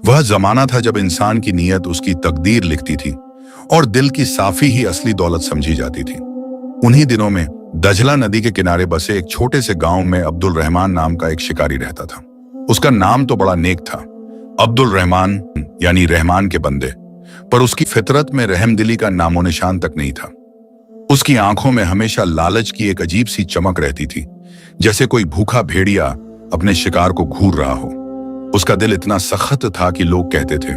वह जमाना था जब इंसान की नीयत उसकी तकदीर लिखती थी और दिल की साफी ही असली दौलत समझी जाती थी। उन्हीं दिनों में दजला नदी के किनारे बसे एक छोटे से गांव में अब्दुल रहमान नाम का एक शिकारी रहता था। उसका नाम तो बड़ा नेक था, अब्दुल रहमान यानी रहमान के बंदे, पर उसकी फितरत में रहमदिली का नामो निशान तक नहीं था। उसकी आंखों में हमेशा लालच की एक अजीब सी चमक रहती थी, जैसे कोई भूखा भेड़िया अपने शिकार को घूर रहा हो। उसका दिल इतना सख्त था कि लोग कहते थे,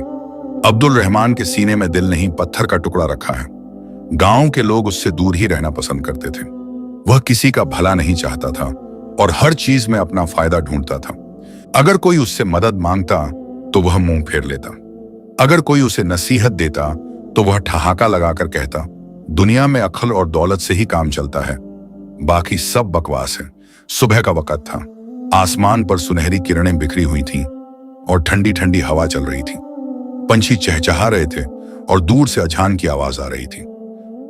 अब्दुल रहमान के सीने में दिल नहीं पत्थर का टुकड़ा रखा है। गांव के लोग उससे दूर ही रहना पसंद करते थे। वह किसी का भला नहीं चाहता था और हर चीज में अपना फायदा ढूंढता था। अगर कोई उससे मदद मांगता तो वह मुंह फेर लेता, अगर कोई उसे नसीहत देता तो वह ठहाका लगाकर कहता, दुनिया में अक्ल और दौलत से ही काम चलता है, बाकी सब बकवास है। सुबह का वक्त था, आसमान पर सुनहरी किरणें बिखरी हुई थीं और ठंडी ठंडी हवा चल रही थी। पंछी चहचहा रहे थे और दूर से अजान की आवाज आ रही थी।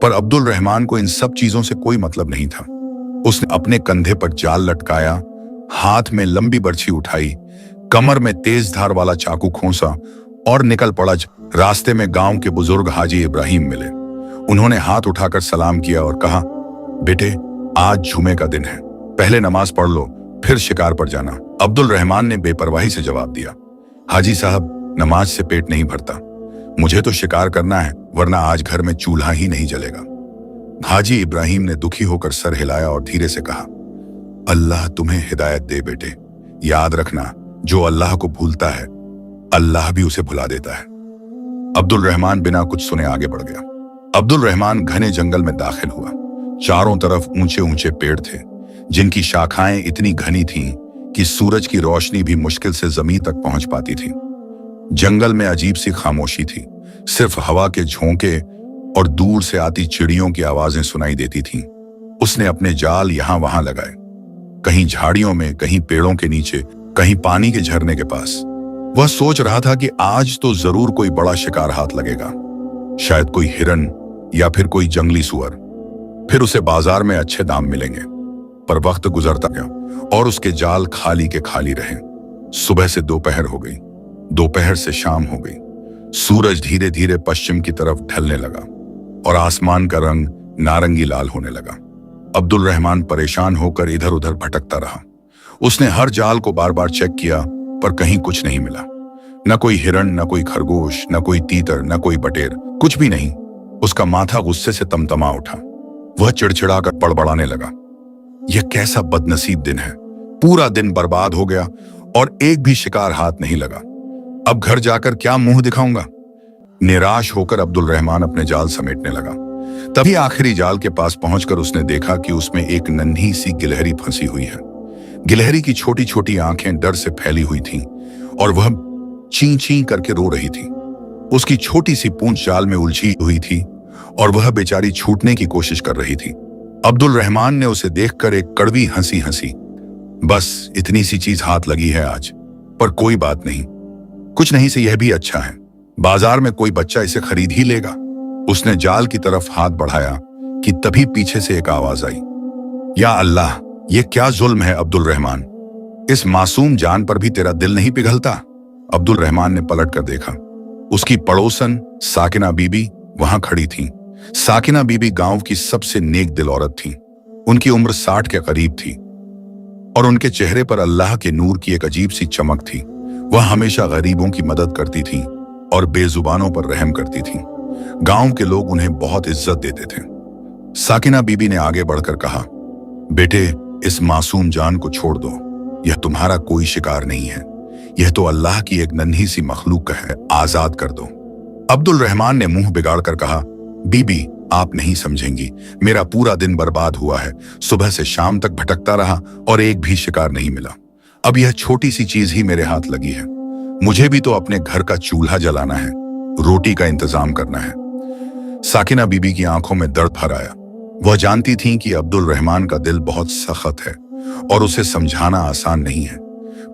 पर अब्दुल रहमान को इन सब चीजों से कोई मतलब नहीं था। उसने अपने कंधे पर जाल लटकाया, हाथ में लंबी बर्छी उठाई, कमर में तेज धार वाला चाकू खोसा और निकल पड़ा। रास्ते में गांव के बुजुर्ग हाजी इब्राहिम मिले। उन्होंने हाथ उठाकर सलाम किया और कहा, बेटे आज जुमे का दिन है, पहले नमाज पढ़ लो फिर शिकार पर जाना। अब्दुल रहमान ने बेपरवाही से जवाब दिया, हाजी साहब नमाज से पेट नहीं भरता, मुझे तो शिकार करना है, वरना आज घर में चूल्हा ही नहीं जलेगा। हाजी इब्राहिम ने दुखी होकर सर हिलाया और धीरे से कहा, अल्लाह तुम्हें हिदायत दे बेटे, याद रखना जो अल्लाह को भूलता है अल्लाह भी उसे भुला देता है। अब्दुल रहमान बिना कुछ सुने आगे बढ़ गया। अब्दुल रहमान घने जंगल में दाखिल हुआ। चारों तरफ ऊंचे ऊंचे पेड़ थे, जिनकी शाखाएं इतनी घनी थीं कि सूरज की रोशनी भी मुश्किल से जमीन तक पहुंच पाती थी। जंगल में अजीब सी खामोशी थी, सिर्फ हवा के झोंके और दूर से आती चिड़ियों की आवाजें सुनाई देती थीं। उसने अपने जाल यहां वहां लगाए, कहीं झाड़ियों में, कहीं पेड़ों के नीचे, कहीं पानी के झरने के पास। वह सोच रहा था कि आज तो जरूर कोई बड़ा शिकार हाथ लगेगा, शायद कोई हिरन या फिर कोई जंगली सुअर, फिर उसे बाजार में अच्छे दाम मिलेंगे। पर वक्त गुजरता गया और उसके जाल खाली के खाली रहे। सुबह से दोपहर हो गई, दोपहर से शाम हो गई। सूरज धीरे धीरे पश्चिम की तरफ ढलने लगा और आसमान का रंग नारंगी लाल होने लगा। अब्दुल रहमान परेशान होकर इधर उधर भटकता रहा। उसने हर जाल को बार बार चेक किया, पर कहीं कुछ नहीं मिला। न कोई हिरन, न कोई खरगोश, न कोई तीतर, न कोई बटेर, कुछ भी नहीं। उसका माथा गुस्से से तमतमा उठा। वह चिड़चिड़ाकर बड़बड़ाने लगा, यह कैसा बदनसीब दिन है, पूरा दिन बर्बाद हो गया और एक भी शिकार हाथ नहीं लगा। अब घर जाकर क्या मुंह दिखाऊंगा। निराश होकर अब्दुल रहमान अपने जाल समेटने लगा। तभी आखिरी जाल के पास पहुंचकर उसने देखा कि उसमें एक नन्ही सी गिलहरी फंसी हुई है। गिलहरी की छोटी छोटी आंखें डर से फैली हुई थीं और वह ची ची करके रो रही थी। उसकी छोटी सी पूंछ जाल में उलझी हुई थी और वह बेचारी छूटने की कोशिश कर रही थी। अब्दुल रहमान ने उसे देखकर एक कड़वी हंसी हंसी। बस इतनी सी चीज हाथ लगी है आज, पर कोई बात नहीं, कुछ नहीं से यह भी अच्छा है, बाजार में कोई बच्चा इसे खरीद ही लेगा। उसने जाल की तरफ हाथ बढ़ाया कि तभी पीछे से एक आवाज आई, या अल्लाह, ये क्या जुल्म है अब्दुल रहमान, इस मासूम जान पर भी तेरा दिल नहीं पिघलता। अब्दुल रहमान ने पलट कर देखा। उसकी पड़ोसन साकिना बीबी वहां खड़ी थी। साकिना बीबी गांव की सबसे नेक दिल औरत थी। उनकी उम्र 60 के करीब थी और उनके चेहरे पर अल्लाह के नूर की एक अजीब सी चमक थी। वह हमेशा गरीबों की मदद करती थी और बेजुबानों पर रहम करती थी। गांव के लोग उन्हें बहुत इज्जत देते थे। साकिना बीबी ने आगे बढ़कर कहा, बेटे इस मासूम जान को छोड़ दो, यह तुम्हारा कोई शिकार नहीं है, यह तो अल्लाह की एक नन्ही सी मखलूक है, आजाद कर दो। अब्दुल रहमान ने मुंह बिगाड़कर कहा, बीबी आप नहीं समझेंगी, मेरा पूरा दिन बर्बाद हुआ है, सुबह से शाम तक भटकता रहा और एक भी शिकार नहीं मिला। अब यह छोटी सी चीज ही मेरे हाथ लगी है, मुझे भी तो अपने घर का चूल्हा जलाना है, रोटी का इंतजाम करना है। साकिना बीबी की आंखों में दर्द भर आया। वह जानती थीं कि अब्दुल रहमान का दिल बहुत सख्त है और उसे समझाना आसान नहीं है,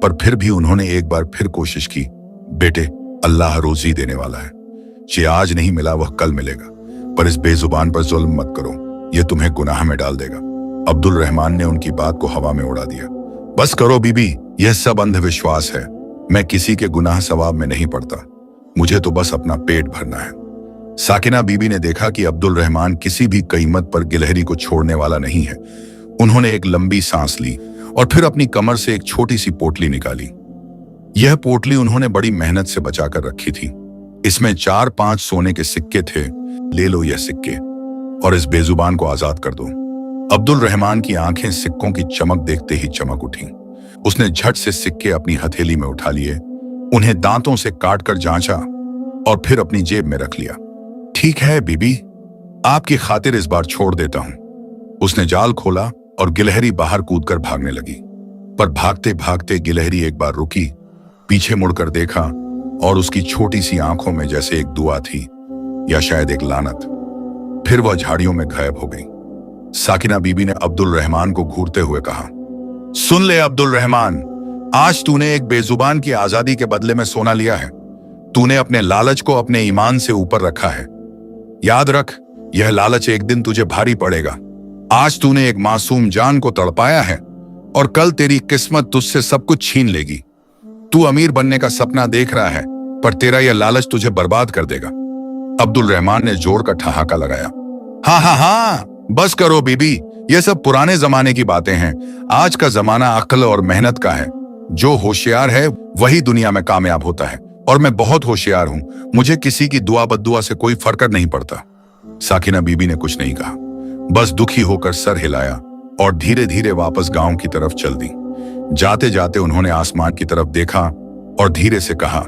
पर फिर भी उन्होंने एक बार फिर कोशिश की। बेटे अल्लाह रोजी देने वाला है, जे आज नहीं मिला वह कल मिलेगा, पर इस बेजुबान पर जुल्म मत करो, यह तुम्हें गुनाह में डाल देगा। अब्दुल रहमान ने उनकी बात को हवा में उड़ा दिया। बस करो बीबी, यह सब अंधविश्वास है, मैं किसी के गुनाह सवाब में नहीं पड़ता, मुझे तो बस अपना पेट भरना है। साकिना बीबी ने देखा कि अब्दुल रहमान किसी भी कीमत पर गिलहरी को छोड़ने वाला नहीं है। उन्होंने एक लंबी सांस ली और फिर अपनी कमर से एक छोटी सी पोटली निकाली। यह पोटली उन्होंने बड़ी मेहनत से बचा कर रखी थी। इसमें 4-5 सोने के सिक्के थे। ले लो यह सिक्के और इस बेजुबान को आजाद कर दो। अब्दुल रहमान की आंखें सिक्कों की चमक देखते ही चमक उठी। उसने झट से सिक्के अपनी हथेली में उठा लिए, उन्हें दांतों से काट कर जांचा और फिर अपनी जेब में रख लिया। ठीक है बीबी, आपकी खातिर इस बार छोड़ देता हूं। उसने जाल खोला और गिलहरी बाहर कूदकर भागने लगी। पर भागते भागते गिलहरी एक बार रुकी, पीछे मुड़कर देखा और उसकी छोटी सी आंखों में जैसे एक दुआ थी या शायद एक लानत। फिर वह झाड़ियों में गायब हो गई। साकिना बीबी ने अब्दुल रहमान को घूरते हुए कहा, सुन ले अब्दुल रहमान, आज तूने एक बेजुबान की आजादी के बदले में सोना लिया है। तूने अपने लालच को अपने ईमान से ऊपर रखा है। याद रख, यह लालच एक दिन तुझे भारी पड़ेगा। आज तूने एक मासूम जान को तड़पाया है और कल तेरी किस्मत तुझसे सब कुछ छीन लेगी। तू अमीर बनने का सपना देख रहा है, पर तेरा यह लालच तुझे बर्बाद कर देगा। अब्दुल रहमान ने जोर का ठहाका लगाया। हाँ हाँ हाँ, बस करो बीबी, ये सब पुराने जमाने की बातें हैं। आज का जमाना अक्ल और मेहनत का है। जो होशियार है वही दुनिया में कामयाब होता है और मैं बहुत होशियार हूं। मुझे किसी की दुआ बद्दुआ से कोई फर्क नहीं पड़ता। साकिना बीबी ने कुछ नहीं कहा, बस दुखी होकर सर हिलाया और धीरे धीरे वापस गांव की तरफ चल दी। जाते जाते उन्होंने आसमान की तरफ देखा और धीरे से कहा,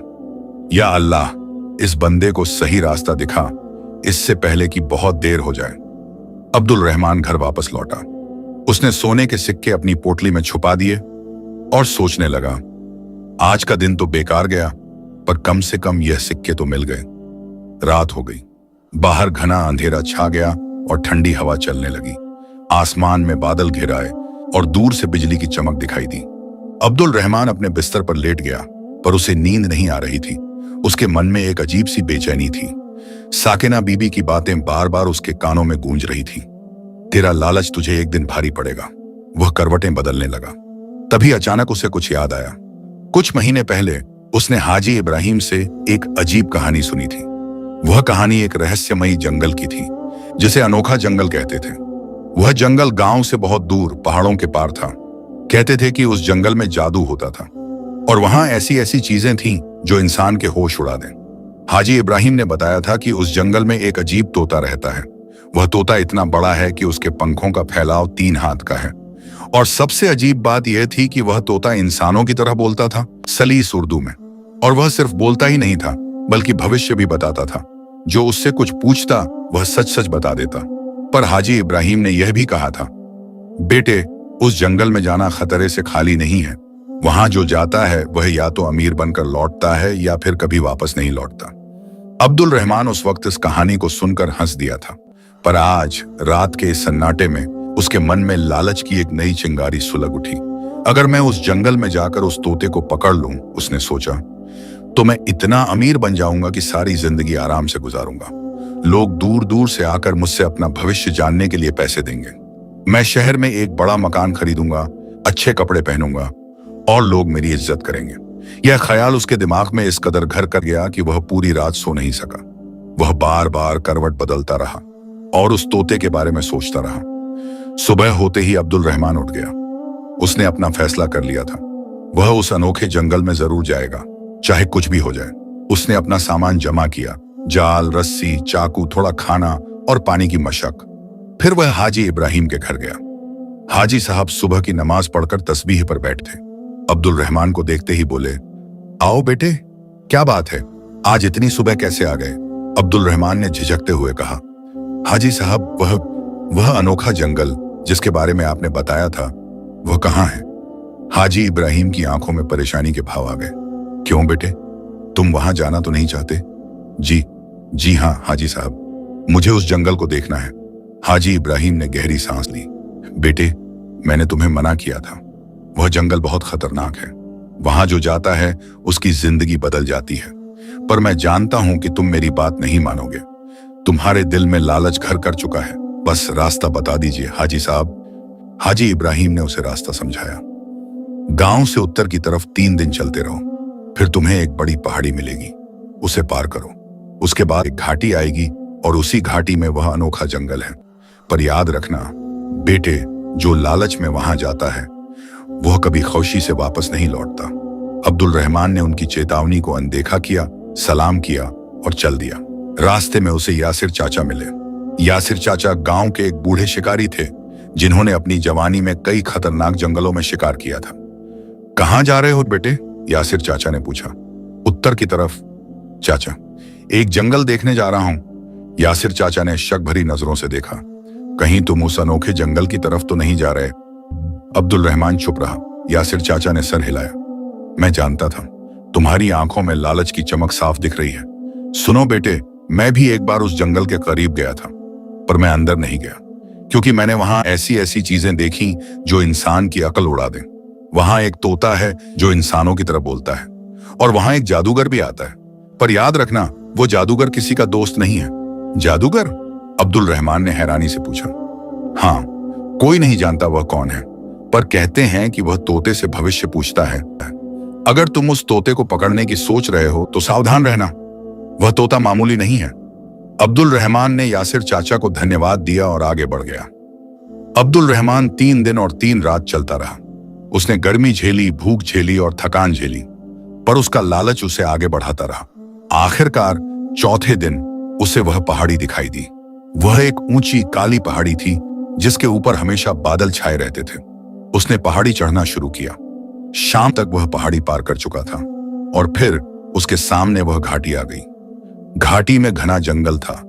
या अल्लाह, इस बंदे को सही रास्ता दिखा, इससे पहले कि बहुत देर हो जाए। अब्दुल रहमान घर वापस लौटा। उसने सोने के सिक्के अपनी पोटली में छुपा दिए और सोचने लगा, आज का दिन तो बेकार गया, पर कम से कम यह सिक्के तो मिल गए। रात हो गई, बाहर घना अंधेरा छा गया और ठंडी हवा चलने लगी। आसमान में बादल घिर आए और दूर से बिजली की चमक दिखाई दी। अब्दुल रहमान अपने बिस्तर पर लेट गया, पर उसे नींद नहीं आ रही थी। उसके मन में एक अजीब सी बेचैनी थी। साकिना बीबी की बातें बार बार उसके कानों में गूंज रही थी। तेरा लालच तुझे एक दिन भारी पड़ेगा। वह करवटें बदलने लगा। तभी अचानक उसे कुछ याद आया। कुछ महीने पहले उसने हाजी इब्राहिम से एक अजीब कहानी सुनी थी। वह कहानी एक रहस्यमयी जंगल की थी, जिसे अनोखा जंगल कहते थे। वह जंगल गांव से बहुत दूर पहाड़ों के पार था। कहते थे कि उस जंगल में जादू होता था और वहां ऐसी ऐसी चीजें थीं जो इंसान के होश उड़ा दें। हाजी इब्राहिम ने बताया था कि उस जंगल में एक अजीब तोता रहता है। वह तोता इतना बड़ा है कि उसके पंखों का फैलाव 3 हाथ का है। और सबसे अजीब बात यह थी कि वह तोता इंसानों की तरह बोलता था, सलीस उर्दू में। और वह सिर्फ बोलता ही नहीं था, बल्कि भविष्य भी बताता था। जो उससे कुछ पूछता वह सच सच बता देता। पर हाजी इब्राहिम ने यह भी कहा था, बेटे, उस जंगल में जाना खतरे से खाली नहीं है। वहां जो जाता है वह या तो अमीर बनकर लौटता है या फिर कभी वापस नहीं लौटता। अब्दुल रहमान उस वक्त इस कहानी को सुनकर हंस दिया था, पर आज रात के इस सन्नाटे में उसके मन में लालच की एक नई चिंगारी सुलग उठी। अगर मैं उस जंगल में जाकर उस तोते को पकड़ लूं, उसने सोचा, तो मैं इतना अमीर बन जाऊंगा कि सारी जिंदगी आराम से गुजारूंगा। लोग दूर दूर से आकर मुझसे अपना भविष्य जानने के लिए पैसे देंगे। मैं शहर में एक बड़ा मकान खरीदूंगा, अच्छे कपड़े पहनूंगा और लोग मेरी इज्जत करेंगे। यह ख्याल उसके दिमाग में इस कदर घर कर गया कि वह पूरी रात सो नहीं सका। वह बार बार करवट बदलता रहा और उस तोते के बारे में सोचता रहा। सुबह होते ही अब्दुल रहमान उठ गया। उसने अपना फैसला कर लिया था, वह उस अनोखे जंगल में जरूर जाएगा, चाहे कुछ भी हो जाए। उसने अपना सामान जमा किया, जाल, रस्सी, चाकू, थोड़ा खाना और पानी की मशक। फिर वह हाजी इब्राहिम के घर गया। हाजी साहब सुबह की नमाज पढ़कर तस्बीह पर बैठे। अब्दुल रहमान को देखते ही बोले, आओ बेटे, क्या बात है, आज इतनी सुबह कैसे आ गए? अब्दुल रहमान ने झिझकते हुए कहा, हाजी साहब, वह अनोखा जंगल जिसके बारे में आपने बताया था, वह कहाँ है? हाजी इब्राहिम की आंखों में परेशानी के भाव आ गए। क्यों बेटे, तुम वहां जाना तो नहीं चाहते? जी हाँ हाजी साहब, मुझे उस जंगल को देखना है। हाजी इब्राहिम ने गहरी सांस ली। बेटे, मैंने तुम्हें मना किया था, वह जंगल बहुत खतरनाक है। वहां जो जाता है उसकी जिंदगी बदल जाती है। पर मैं जानता हूं कि तुम मेरी बात नहीं मानोगे। तुम्हारे दिल में लालच घर कर चुका है। बस रास्ता बता दीजिए हाजी साहब। हाजी इब्राहिम ने उसे रास्ता समझाया। गांव से उत्तर की तरफ 3 दिन चलते रहो, फिर तुम्हें एक बड़ी पहाड़ी मिलेगी, उसे पार करो। उसके बाद एक घाटी आएगी और उसी घाटी में वह अनोखा जंगल है। पर याद रखना बेटे, जो लालच में वहां जाता है वह कभी खुशी से वापस नहीं लौटता। अब्दुल रहमान ने उनकी चेतावनी को अनदेखा किया, सलाम किया और चल दिया। रास्ते में उसे यासिर चाचा मिले। यासिर चाचा गांव के एक बूढ़े शिकारी थे जिन्होंने अपनी जवानी में कई खतरनाक जंगलों में शिकार किया था। कहां जा रहे हो बेटे? यासिर चाचा ने पूछा। उत्तर की तरफ चाचा, एक जंगल देखने जा रहा हूं। यासिर चाचा ने शक भरी नजरों से देखा। कहीं तुम उस अनोखे जंगल की तरफ तो नहीं जा रहे? अब्दुल रहमान चुप रहा। यासिर चाचा ने सर हिलाया। मैं जानता था, तुम्हारी आंखों में लालच की चमक साफ दिख रही है। सुनो बेटे, मैं भी एक बार उस जंगल के करीब गया था, पर मैं अंदर नहीं गया क्योंकि मैंने वहां ऐसी ऐसी चीजें देखी जो इंसान की अकल उड़ा दें। वहां एक तोता है जो इंसानों की तरह बोलता है और वहां एक जादूगर भी आता है। पर याद रखना, वो जादूगर किसी का दोस्त नहीं है। जादूगर? अब्दुल रहमान ने हैरानी से पूछा। हाँ, कोई नहीं जानता वह कौन है, पर कहते हैं कि वह तोते से भविष्य पूछता है। अगर तुम उस तोते को पकड़ने की सोच रहे हो तो सावधान रहना, वह तोता मामूली नहीं है। अब्दुल रहमान ने यासिर चाचा को धन्यवाद दिया और आगे बढ़ गया। अब्दुल रहमान 3 दिन और 3 रात चलता रहा। उसने गर्मी झेली, भूख झेली और थकान झेली, पर उसका लालच उसे आगे बढ़ाता रहा। आखिरकार चौथे दिन उसे वह पहाड़ी दिखाई दी। वह एक ऊंची काली पहाड़ी थी जिसके ऊपर हमेशा बादल छाए रहते थे। उसने पहाड़ी चढ़ना शुरू किया। शाम तक वह पहाड़ी पार कर चुका था और फिर उसके सामने वह घाटी आ गई। घाटी में घना जंगल था,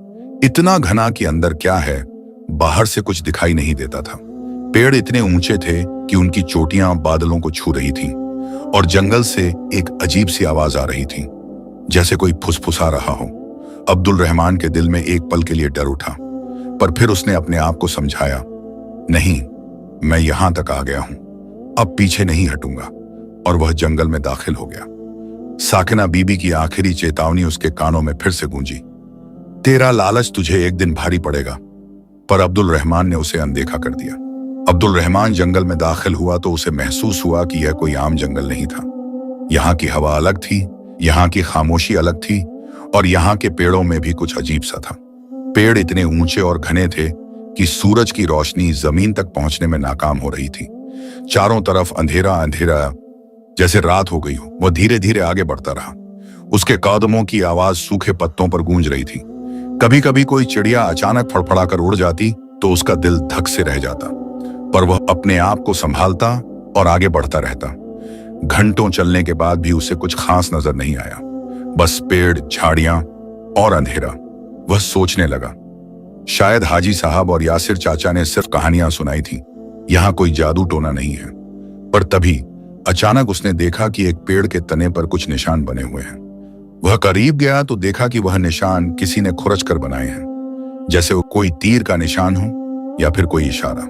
इतना घना कि अंदर क्या है बाहर से कुछ दिखाई नहीं देता था। पेड़ इतने ऊंचे थे कि उनकी चोटियां बादलों को छू रही थीं और जंगल से एक अजीब सी आवाज आ रही थी, जैसे कोई फुसफुसा रहा हो। अब्दुल रहमान के दिल में एक पल के लिए डर उठा, पर फिर उसने अपने आप को समझाया, नहीं, मैं यहां तक आ गया हूं, अब पीछे नहीं हटूंगा। और वह जंगल में दाखिल हो गया। साकिना बीबी की आखिरी चेतावनी उसके कानों में फिर से गूंजी, तेरा लालच तुझे एक दिन भारी पड़ेगा। पर अब्दुल रहमान ने उसे अनदेखा कर दिया। अब्दुल रहमान जंगल में दाखिल हुआ तो उसे महसूस हुआ कि यह कोई आम जंगल नहीं था। यहाँ की हवा अलग थी, यहाँ की खामोशी अलग थी और यहाँ के पेड़ों में भी कुछ अजीब सा था। पेड़ इतने ऊंचे और घने थे कि सूरज की रोशनी जमीन तक पहुंचने में नाकाम हो रही थी। चारों तरफ अंधेरा अंधेरा, जैसे रात हो गई हो। वह धीरे धीरे आगे बढ़ता रहा। उसके कदमों की आवाज सूखे पत्तों पर गूंज रही थी। कभी कभी कोई चिड़िया अचानक फड़फड़ाकर उड़ जाती तो उसका दिल धक से रह जाता, पर वह अपने आप को संभालता और आगे बढ़ता रहता। घंटों चलने के बाद भी उसे कुछ खास नजर नहीं आया, बस पेड़, झाड़ियां और अंधेरा। वह सोचने लगा, शायद हाजी साहब और यासिर चाचा ने सिर्फ कहानियां सुनाई थी, यहां कोई जादू टोना नहीं है। पर तभी अचानक उसने देखा कि एक पेड़ के तने पर कुछ निशान बने हुए हैं। वह करीब गया तो देखा कि वह निशान किसी ने खुरच कर बनाए हैं, जैसे वो कोई तीर का निशान हो या फिर कोई इशारा।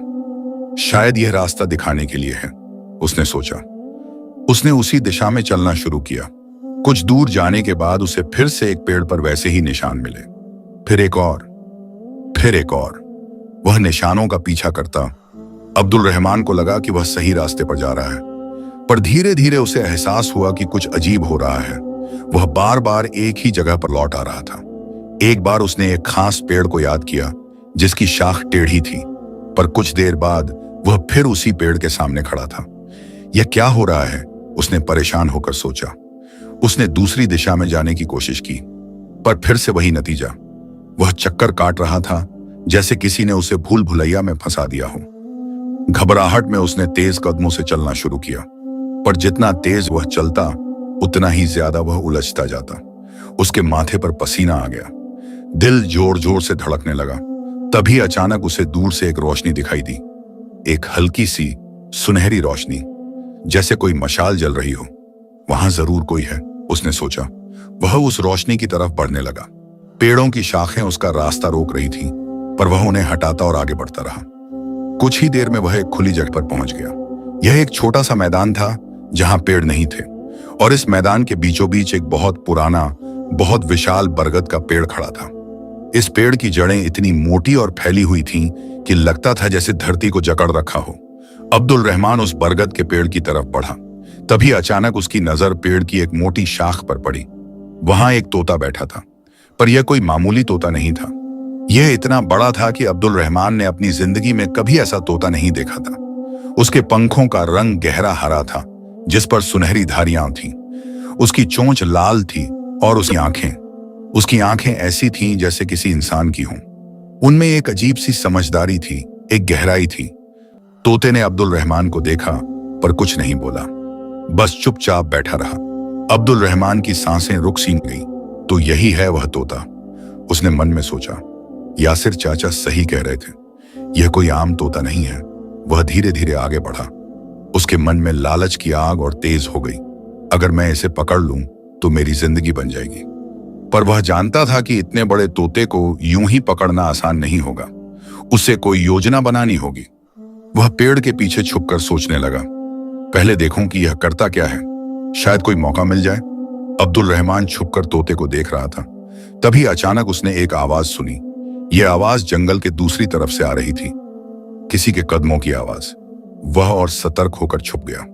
शायद यह रास्ता दिखाने के लिए है, उसने सोचा। उसने उसी दिशा में चलना शुरू किया। कुछ दूर जाने के बाद उसे फिर से एक पेड़ पर वैसे ही निशान मिले, फिर एक और, फिर एक और। वह निशानों का पीछा करता। अब्दुल रहमान को लगा कि वह सही रास्ते पर जा रहा है, पर धीरे धीरे उसे एहसास हुआ कि कुछ अजीब हो रहा है। वह बार बार एक ही जगह पर लौट आ रहा था। एक बार उसने एक खास पेड़ को याद किया जिसकी शाख टेढ़ी थी, पर कुछ देर बाद वह फिर उसी पेड़ के सामने खड़ा था। यह क्या हो रहा है, उसने परेशान होकर सोचा। उसने दूसरी दिशा में जाने की कोशिश की, पर फिर से वही नतीजा। वह चक्कर काट रहा था, जैसे किसी ने उसे भूल भुलैया में फंसा दिया हो। घबराहट में उसने तेज कदमों से चलना शुरू किया, पर जितना तेज वह चलता उतना ही ज्यादा वह उलझता जाता। उसके माथे पर पसीना आ गया, दिल जोर जोर से धड़कने लगा। तभी अचानक उसे दूर से एक रोशनी दिखाई दी, एक हल्की सी सुनहरी रोशनी, जैसे कोई मशाल जल रही हो। वहां जरूर कोई है, उसने सोचा। वह उस रोशनी की तरफ बढ़ने लगा। पेड़ों की शाखें उसका रास्ता रोक रही थीं, पर वह उन्हें हटाता और आगे बढ़ता रहा। कुछ ही देर में वह एक खुली जगह पर पहुंच गया। यह एक छोटा सा मैदान था जहां पेड़ नहीं थे, और इस मैदान के बीचों बीच एक बहुत पुराना, बहुत विशाल बरगद का पेड़ खड़ा था। इस पेड़ की जड़ें इतनी मोटी और फैली हुई थीं कि लगता था जैसे धरती को जकड़ रखा हो। अब्दुल रहमान उस बरगद के पेड़ की तरफ बढ़ा। तभी अचानक उसकी नजर पेड़ की एक मोटी शाख पर पड़ी। वहां एक तोता बैठा था, पर यह कोई मामूली तोता नहीं था। यह इतना बड़ा था कि अब्दुल रहमान ने अपनी जिंदगी में कभी ऐसा तोता नहीं देखा था। उसके पंखों का रंग गहरा हरा था, जिस पर सुनहरी धारियां थीं। उसकी चोंच लाल थी और उसकी आंखें ऐसी थीं जैसे किसी इंसान की हों। उनमें एक अजीब सी समझदारी थी, एक गहराई थी। तोते ने अब्दुल रहमान को देखा पर कुछ नहीं बोला, बस चुपचाप बैठा रहा। अब्दुल रहमान की सांसें रुक सी गई। तो यही है वह तोता, उसने मन में सोचा। यासिर चाचा सही कह रहे थे, यह कोई आम तोता नहीं है। वह धीरे धीरे आगे बढ़ा। उसके मन में लालच की आग और तेज हो गई। अगर मैं इसे पकड़ लूं तो मेरी जिंदगी बन जाएगी। पर वह जानता था कि इतने बड़े तोते को यूं ही पकड़ना आसान नहीं होगा। उसे कोई योजना बनानी होगी। वह पेड़ के पीछे छुपकर सोचने लगा, पहले देखूं कि यह करता क्या है, शायद कोई मौका मिल जाए। अब्दुल रहमान छुपकर तोते को देख रहा था। तभी अचानक उसने एक आवाज सुनी। यह आवाज जंगल के दूसरी तरफ से आ रही थी, किसी के कदमों की आवाज। वह और सतर्क होकर छुप गया।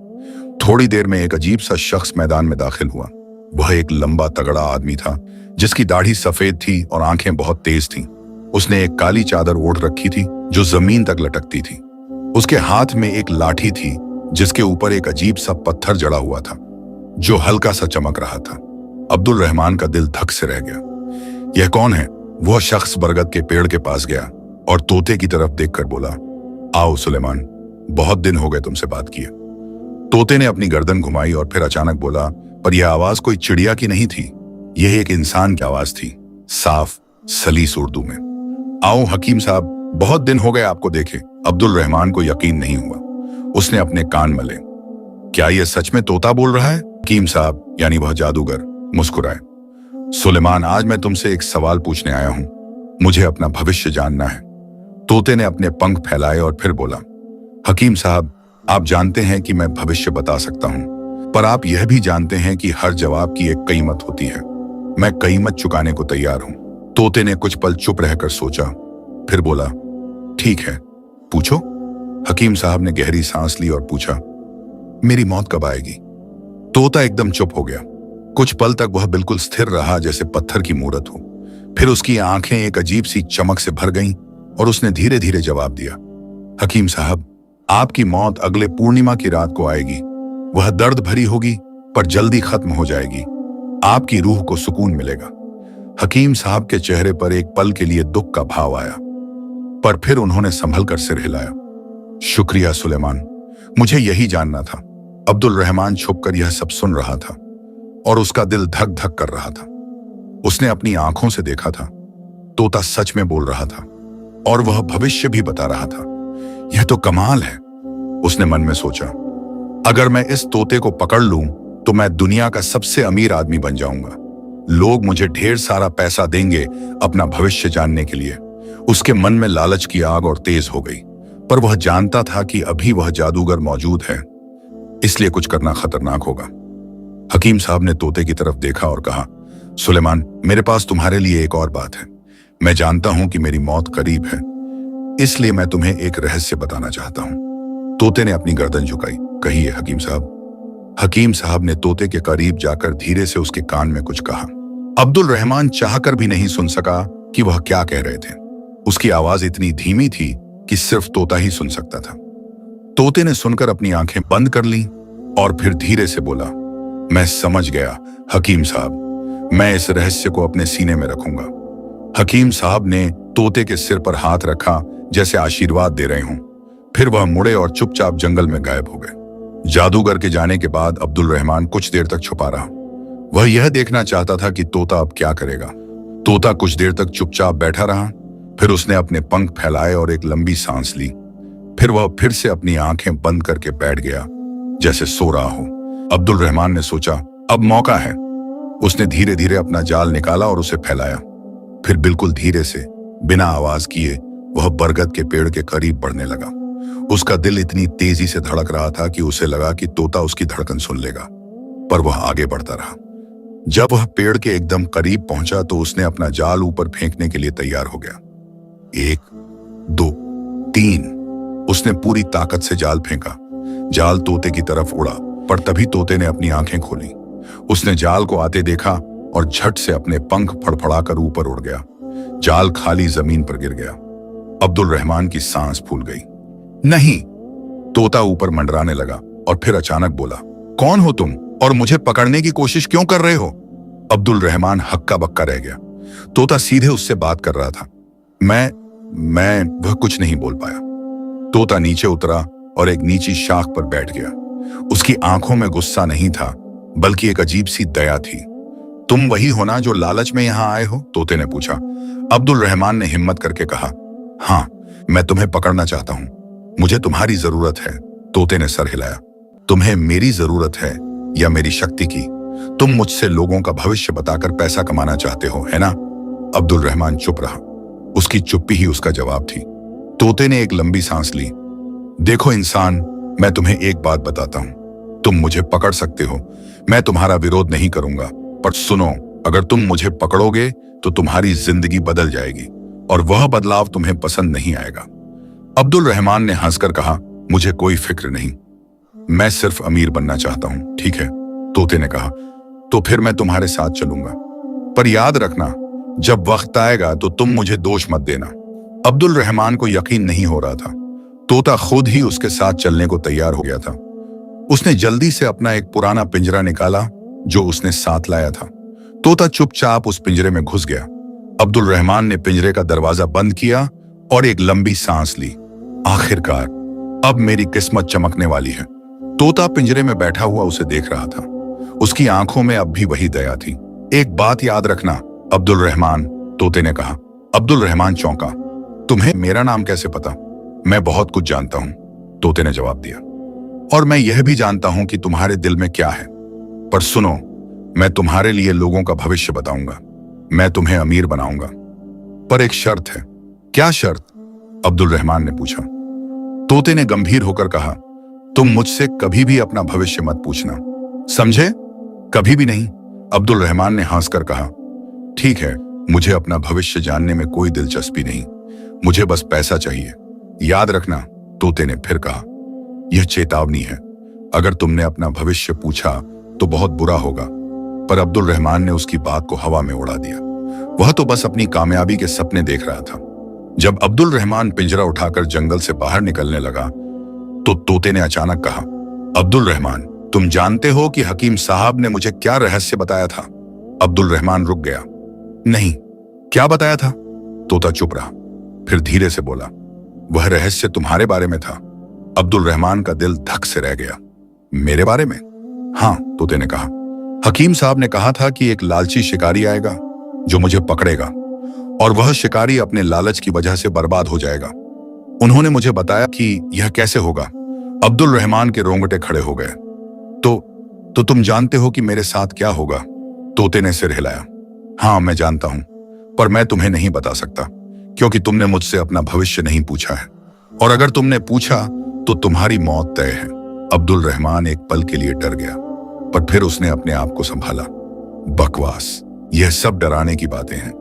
थोड़ी देर में एक अजीब सा शख्स मैदान में दाखिल हुआ। वह एक लंबा तगड़ा आदमी था, जिसकी दाढ़ी सफेद थी और आंखें बहुत तेज थीं। उसने एक काली चादर ओढ़ रखी थी जो जमीन तक लटकती थी। उसके हाथ में एक लाठी थी, जिसके ऊपर एक अजीब सा पत्थर जड़ा हुआ था, जो हल्का सा चमक रहा था। अब्दुल रहमान का दिल धक से रह गया। यह कौन है? वह शख्स बरगद के पेड़ के पास गया और तोते की तरफ देखकर बोला, आओ सुलेमान, बहुत दिन हो गए तुमसे बात किए। तोते ने अपनी गर्दन घुमाई और फिर अचानक बोला, पर यह आवाज कोई चिड़िया की नहीं थी, यह एक इंसान की आवाज थी, साफ सलीस उर्दू में। आओ हकीम साहब, बहुत दिन हो गए आपको देखे। अब्दुल रहमान को यकीन नहीं हुआ। उसने अपने कान मले। क्या यह सच में तोता बोल रहा है? हकीम साहब यानी वह जादूगर मुस्कुराए। सुलेमान, आज मैं तुमसे एक सवाल पूछने आया हूं। मुझे अपना भविष्य जानना है। तोते ने अपने पंख फैलाए और फिर बोला, हकीम साहब, आप जानते हैं कि मैं भविष्य बता सकता हूं, पर आप यह भी जानते हैं कि हर जवाब की एक कीमत होती है। मैं कीमत चुकाने को तैयार हूं। तोते ने कुछ पल चुप रहकर सोचा, फिर बोला, ठीक है, पूछो। हकीम साहब ने गहरी सांस ली और पूछा, मेरी मौत कब आएगी? तोता एकदम चुप हो गया। कुछ पल तक वह बिल्कुल स्थिर रहा, जैसे पत्थर की मूरत हो। फिर उसकी आंखें एक अजीब सी चमक से भर गईं और उसने धीरे धीरे जवाब दिया, हकीम साहब, आपकी मौत अगले पूर्णिमा की रात को आएगी। वह दर्द भरी होगी, पर जल्दी खत्म हो जाएगी। आपकी रूह को सुकून मिलेगा। हकीम साहब के चेहरे पर एक पल के लिए दुख का भाव आया, पर फिर उन्होंने संभल कर सिर हिलाया। शुक्रिया सुलेमान, मुझे यही जानना था। अब्दुल रहमान छुपकर यह सब सुन रहा था और उसका दिल धक धक कर रहा था। उसने अपनी आंखों से देखा था, तोता सच में बोल रहा था और वह भविष्य भी बता रहा था। यह तो कमाल है, उसने मन में सोचा। अगर मैं इस तोते को पकड़ लूं तो मैं दुनिया का सबसे अमीर आदमी बन जाऊंगा। लोग मुझे ढेर सारा पैसा देंगे अपना भविष्य जानने के लिए। उसके मन में लालच की आग और तेज हो गई, पर वह जानता था कि अभी वह जादूगर मौजूद है, इसलिए कुछ करना खतरनाक होगा। हकीम साहब ने तोते की तरफ देखा और कहा, सुलेमान, मेरे पास तुम्हारे लिए एक और बात है। मैं जानता हूं कि मेरी मौत करीब है, इसलिए मैं तुम्हें एक रहस्य बताना चाहता हूं। तोते ने अपनी गर्दन झुकाई। कहिए हकीम साहब। हकीम साहब ने तोते के करीब जाकर धीरे से उसके कान में कुछ कहा। अब्दुल रहमान चाहकर भी नहीं सुन सका कि वह क्या कह रहे थे। उसकी आवाज इतनी धीमी थी कि सिर्फ तोता ही सुन सकता था। तोते ने सुनकर अपनी आंखें बंद कर लीं और फिर धीरे से बोला, मैं समझ गया हकीम साहब, मैं इस रहस्य को अपने सीने में रखूंगा। हकीम साहब ने तोते के सिर पर हाथ रखा, जैसे आशीर्वाद दे रहे हों। फिर वह मुड़े और चुपचाप जंगल में गायब हो गए। जादूगर के जाने के बाद अब्दुल रहमान कुछ देर तक छुपा रहा। वह यह देखना चाहता था कि तोता अब क्या करेगा। तोता कुछ देर तक चुपचाप बैठा रहा, फिर उसने अपने पंख फैलाए और एक लंबी सांस ली। फिर वह फिर से अपनी आंखें बंद करके बैठ गया, जैसे सो रहा हो। अब्दुल रहमान ने सोचा, अब मौका है। उसने धीरे धीरे अपना जाल निकाला और उसे फैलाया। फिर बिल्कुल धीरे से, बिना आवाज किए, वह बरगद के पेड़ के करीब बढ़ने लगा। उसका दिल इतनी तेजी से धड़क रहा था कि उसे लगा कि तोता उसकी धड़कन सुन लेगा, पर वह आगे बढ़ता रहा। जब वह पेड़ के एकदम करीब पहुंचा तो उसने अपना जाल ऊपर फेंकने के लिए तैयार हो गया। 1, 2, 3। उसने पूरी ताकत से जाल फेंका। जाल तोते की तरफ उड़ा, पर तभी तोते ने अपनी आंखें खोली। उसने जाल को आते देखा और झट से अपने पंख फड़फड़ाकर ऊपर उड़ गया। जाल खाली जमीन पर गिर गया। अब्दुल रहमान की सांस फूल गई। नहीं, तोता ऊपर मंडराने लगा और फिर अचानक बोला, कौन हो तुम और मुझे पकड़ने की कोशिश क्यों कर रहे हो? अब्दुल रहमान हक्का बक्का रह गया। तोता सीधे उससे बात कर रहा था। वह कुछ नहीं बोल पाया। तोता नीचे उतरा और एक नीची शाख पर बैठ गया। उसकी आंखों में गुस्सा नहीं था, बल्कि एक अजीब सी दया थी। तुम वही हो ना जो लालच में यहां आए हो? तोते ने पूछा। अब्दुल रहमान ने हिम्मत करके कहा, हाँ, मैं तुम्हें पकड़ना चाहता हूं। मुझे तुम्हारी जरूरत है। तोते ने सर हिलाया। तुम्हें मेरी जरूरत है या मेरी शक्ति की? तुम मुझसे लोगों का भविष्य बताकर पैसा कमाना चाहते हो, है ना? अब्दुल रहमान चुप रहा। उसकी चुप्पी ही उसका जवाब थी। तोते ने एक लंबी सांस ली। देखो इंसान, मैं तुम्हें एक बात बताता हूं। तुम मुझे पकड़ सकते हो, मैं तुम्हारा विरोध नहीं करूंगा, पर सुनो, अगर तुम मुझे पकड़ोगे तो तुम्हारी जिंदगी बदल जाएगी और वह बदलाव तुम्हें पसंद नहीं आएगा। अब्दुल रहमान ने हंसकर कहा, मुझे कोई फिक्र नहीं, मैं सिर्फ अमीर बनना चाहता हूं, ठीक है? तोते ने कहा, तो फिर मैं तुम्हारे साथ चलूंगा, पर याद रखना, जब वक्त आएगा तो तुम मुझे दोष मत देना। अब्दुल रहमान को यकीन नहीं हो रहा था। तोता खुद ही उसके साथ चलने को तैयार हो गया था। उसने जल्दी से अपना एक पुराना पिंजरा निकाला जो उसने साथ लाया था। तोता चुपचाप उस पिंजरे में घुस गया। अब्दुल रहमान ने पिंजरे का दरवाजा बंद किया और एक लंबी सांस ली। आखिरकार अब मेरी किस्मत चमकने वाली है। तोता पिंजरे में बैठा हुआ उसे देख रहा था। उसकी आंखों में अब भी वही दया थी। एक बात याद रखना अब्दुल रहमान, तोते ने कहा। अब्दुल रहमान चौंका। तुम्हें मेरा नाम कैसे पता? मैं बहुत कुछ जानता हूं, तोते ने जवाब दिया, और मैं यह भी जानता हूं कि तुम्हारे दिल में क्या है। पर सुनो, मैं तुम्हारे लिए लोगों का भविष्य बताऊंगा। मैं तुम्हें अमीर बनाऊंगा, पर एक शर्त है। क्या शर्त? अब्दुल रहमान ने पूछा। तोते ने गंभीर होकर कहा, तुम मुझसे कभी भी अपना भविष्य मत पूछना, समझे? कभी भी नहीं। अब्दुल रहमान ने हंसकर कहा, ठीक है, मुझे अपना भविष्य जानने में कोई दिलचस्पी नहीं, मुझे बस पैसा चाहिए। याद रखना, तोते ने फिर कहा। यह चेतावनी है, अगर तुमने अपना भविष्य पूछा तो बहुत बुरा होगा। पर अब्दुल रहमान ने उसकी बात को हवा में उड़ा दिया। वह तो बस अपनी कामयाबी के सपने देख रहा था। जब अब्दुल रहमान पिंजरा उठाकर जंगल से बाहर निकलने लगा तो तोते ने अचानक कहा, अब्दुल रहमान, तुम जानते हो कि हकीम साहब ने मुझे क्या रहस्य बताया था? अब्दुल रहमान रुक गया। नहीं, क्या बताया था? तोता चुप रहा, फिर धीरे से बोला, वह रहस्य तुम्हारे बारे में था। अब्दुल रहमान का दिल धक से रह गया। मेरे बारे में? हाँ, तोते ने कहा। हकीम साहब ने कहा था कि एक लालची शिकारी आएगा जो मुझे पकड़ेगा और वह शिकारी अपने लालच की वजह से बर्बाद हो जाएगा। उन्होंने मुझे बताया कि यह कैसे होगा। अब्दुल रहमान के रोंगटे खड़े हो गए। तो तुम जानते हो कि मेरे साथ क्या होगा? तोते ने सिर हिलाया। हाँ, मैं जानता हूं, पर मैं तुम्हें नहीं बता सकता क्योंकि तुमने मुझसे अपना भविष्य नहीं पूछा है, और अगर तुमने पूछा तो तुम्हारी मौत तय है। अब्दुल रहमान एक पल के लिए डर गया, पर फिर उसने अपने आप को संभाला। बकवास, यह सब डराने की बातें हैं,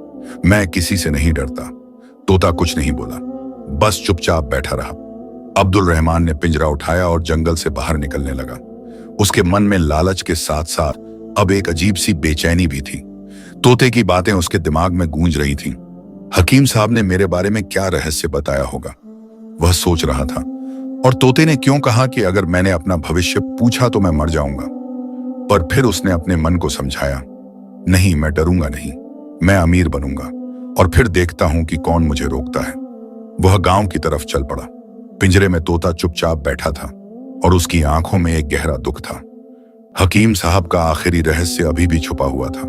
मैं किसी से नहीं डरता। तोता कुछ नहीं बोला, बस चुपचाप बैठा रहा। अब्दुल रहमान ने पिंजरा उठाया और जंगल से बाहर निकलने लगा। उसके मन में लालच के साथ साथ अब एक अजीब सी बेचैनी भी थी। तोते की बातें उसके दिमाग में गूंज रही थीं। हकीम साहब ने मेरे बारे में क्या रहस्य बताया होगा, वह सोच रहा था। और तोते ने क्यों कहा कि अगर मैंने अपना भविष्य पूछा तो मैं मर जाऊंगा? पर फिर उसने अपने मन को समझाया, नहीं, मैं डरूंगा नहीं, मैं अमीर बनूंगा और फिर देखता हूं कि कौन मुझे रोकता है। वह गांव की तरफ चल पड़ा। पिंजरे में तोता चुपचाप बैठा था और उसकी आंखों में एक गहरा दुख था। हकीम साहब का आखिरी रहस्य अभी भी छुपा हुआ था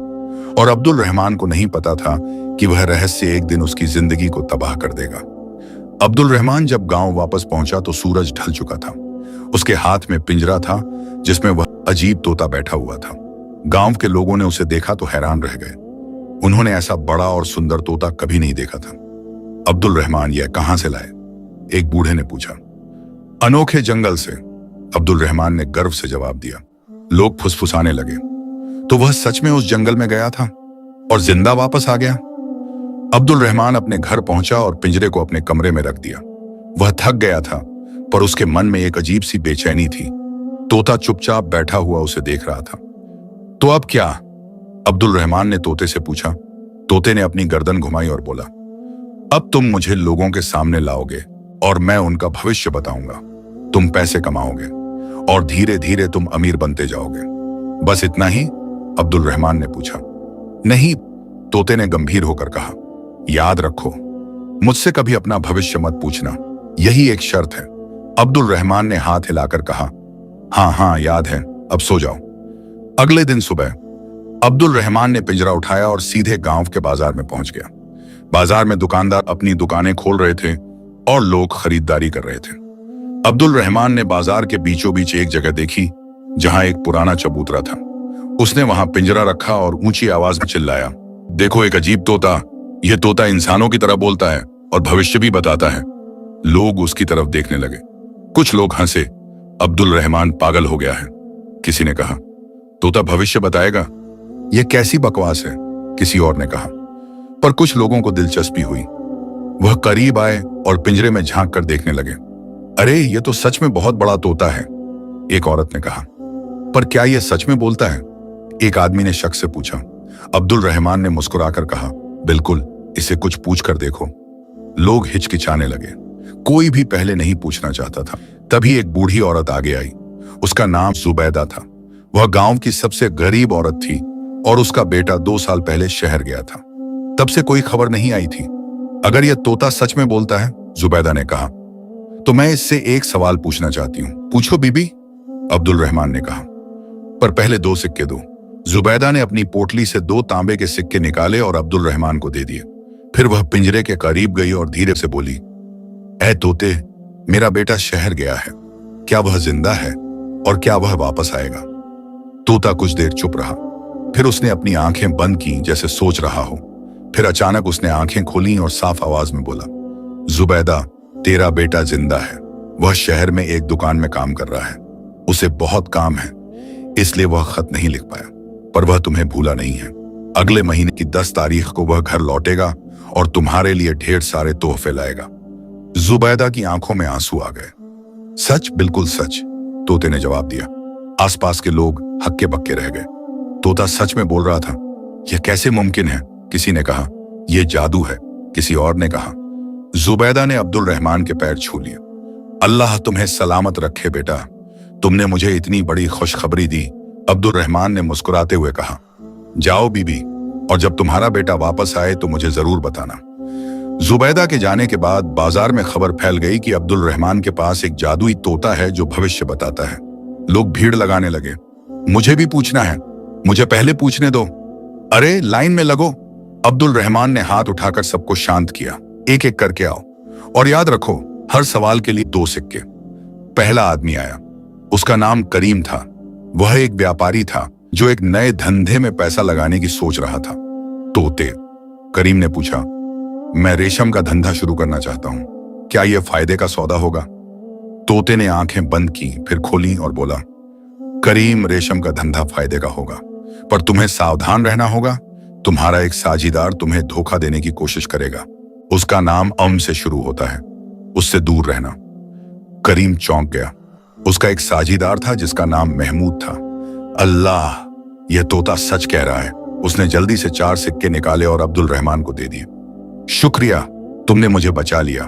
और अब्दुल रहमान को नहीं पता था कि वह रहस्य एक दिन उसकी जिंदगी को तबाह कर देगा। अब्दुल रहमान जब गांव वापस पहुंचा तो सूरज ढल चुका था। उसके हाथ में पिंजरा था जिसमें वह अजीब तोता बैठा हुआ था। गांव के लोगों ने उसे देखा तो हैरान रह गए। उन्होंने ऐसा बड़ा और सुंदर तोता कभी नहीं देखा था। अब्दुल रहमान यह कहां से लाए? एक बूढ़े ने पूछा। अनोखे जंगल से, अब्दुल रहमान ने गर्व से जवाब दिया। लोग फुसफुसाने लगे, तो वह सच में उस जंगल में गया था और जिंदा वापस आ गया? अब्दुल रहमान अपने घर पहुंचा और पिंजरे को अपने कमरे में रख दिया। वह थक गया था, पर उसके मन में एक अजीब सी बेचैनी थी। तोता चुपचाप बैठा हुआ उसे देख रहा था। तो अब क्या? अब्दुल रहमान ने तोते से पूछा। तोते ने अपनी गर्दन घुमाई और बोला, अब तुम मुझे लोगों के सामने लाओगे और मैं उनका भविष्य बताऊंगा। तुम पैसे कमाओगे और धीरे धीरे तुम अमीर बनते जाओगे। बस इतना ही? अब्दुल रहमान ने पूछा। नहीं, तोते ने गंभीर होकर कहा। याद रखो, मुझसे कभी अपना भविष्य मत पूछना, यही एक शर्त है। अब्दुल रहमान ने हाथ हिलाकर कहा, हाँ हाँ याद है, अब सो जाओ। अगले दिन सुबह अब्दुल रहमान ने पिंजरा उठाया और सीधे गांव के बाजार में पहुंच गया। बाजार में दुकानदार अपनी दुकानें खोल रहे थे और लोग खरीदारी कर रहे थे। अब्दुल रहमान ने बाजार के बीचों बीच एक जगह देखी जहां एक पुराना चबूतरा था। उसने वहां पिंजरा रखा और ऊंची आवाज में चिल्लाया, देखो एक अजीब तोता, यह तोता इंसानों की तरह बोलता है और भविष्य भी बताता है। लोग उसकी तरफ देखने लगे। कुछ लोग हंसे, अब्दुल रहमान पागल हो गया है। किसी ने कहा, तोता भविष्य बताएगा, यह कैसी बकवास है। किसी और ने कहा, पर कुछ लोगों को दिलचस्पी हुई। वह करीब आए और पिंजरे में झांक कर देखने लगे। अरे यह तो सच में बहुत बड़ा तोता है, एक औरत ने कहा। पर क्या यह सच में बोलता है? एक आदमी ने शक से पूछा। अब्दुल रहमान ने मुस्कुराकर कहा, बिल्कुल, इसे कुछ पूछ कर देखो। लोग हिचकिचाने लगे। कोई भी पहले नहीं पूछना चाहता था। तभी एक बूढ़ी औरत आगे आई। उसका नाम जुबैदा था। वह गांव की सबसे गरीब औरत थी और उसका बेटा 2 साल पहले शहर गया था। तब से कोई खबर नहीं आई थी। अगर यह तोता सच में बोलता है, जुबैदा ने कहा, तो मैं इससे एक सवाल पूछना चाहती हूँ। पूछो बीबी, अब्दुल रहमान ने कहा। पर पहले 2 सिक्के दो। जुबैदा ने अपनी पोटली से 2 तांबे के सिक्के निकाले और अब्दुल रहमान को दे दिए। फिर वह पिंजरे के करीब गई और धीरे से बोली, ऐ तोते, मेरा बेटा शहर गया है। क्या वह जिंदा है और क्या वह वापस आएगा? तोता कुछ देर चुप रहा। फिर उसने अपनी आंखें बंद की जैसे सोच रहा हो। फिर अचानक उसने आंखें खोली और साफ आवाज में बोला, जुबैदा, तेरा बेटा जिंदा है। वह शहर में एक दुकान में काम कर रहा है। उसे बहुत काम है, इसलिए वह खत नहीं लिख पाया। पर वह तुम्हें भूला नहीं है। अगले महीने की 10 तारीख को वह घर लौटेगा और तुम्हारे लिए ढेर सारे तोहफे लाएगा। जुबैदा की आंखों में आंसू आ गए। सच? बिल्कुल सच, तोते ने जवाब दिया। आसपास के लोग हक्के बक्के रह गए। तोता सच में बोल रहा था। यह कैसे मुमकिन है? किसी ने कहा, यह जादू है। किसी और ने कहा। जुबैदा ने अब्दुल रहमान के पैर छू लिए। अल्लाह तुम्हें सलामत रखे बेटा, तुमने मुझे इतनी बड़ी खुशखबरी दी। अब्दुल रहमान ने मुस्कुराते हुए कहा, जाओ बीबी, और जब तुम्हारा बेटा वापस आए तो मुझे जरूर बताना। जुबैदा के जाने के बाद बाजार में खबर फैल गई कि अब्दुल रहमान के पास एक जादुई तोता है जो भविष्य बताता है। लोग भीड़ लगाने लगे। मुझे भी पूछना है, मुझे पहले पूछने दो। अरे लाइन में लगो। अब्दुल रहमान ने हाथ उठाकर सबको शांत किया। एक एक करके आओ और याद रखो, हर सवाल के लिए 2 सिक्के। पहला आदमी आया। उसका नाम करीम था। वह एक व्यापारी था जो एक नए धंधे में पैसा लगाने की सोच रहा था। तोते, करीम ने पूछा, मैं रेशम का धंधा शुरू करना चाहता हूं, क्या यह फायदे का सौदा होगा? तोते ने आंखें बंद की, फिर खोली और बोला, करीम, रेशम का धंधा फायदे का होगा, पर तुम्हें सावधान रहना होगा। तुम्हारा एक साझीदार तुम्हें धोखा देने की कोशिश करेगा। उसका नाम अम से शुरू होता है, उससे दूर रहना। करीम चौंक गया। उसका एक साझीदार था जिसका नाम महमूद था। अल्लाह, यह तोता सच कह रहा है। उसने जल्दी से 4 सिक्के निकाले और अब्दुल रहमान को दे दिए। शुक्रिया, तुमने मुझे बचा लिया।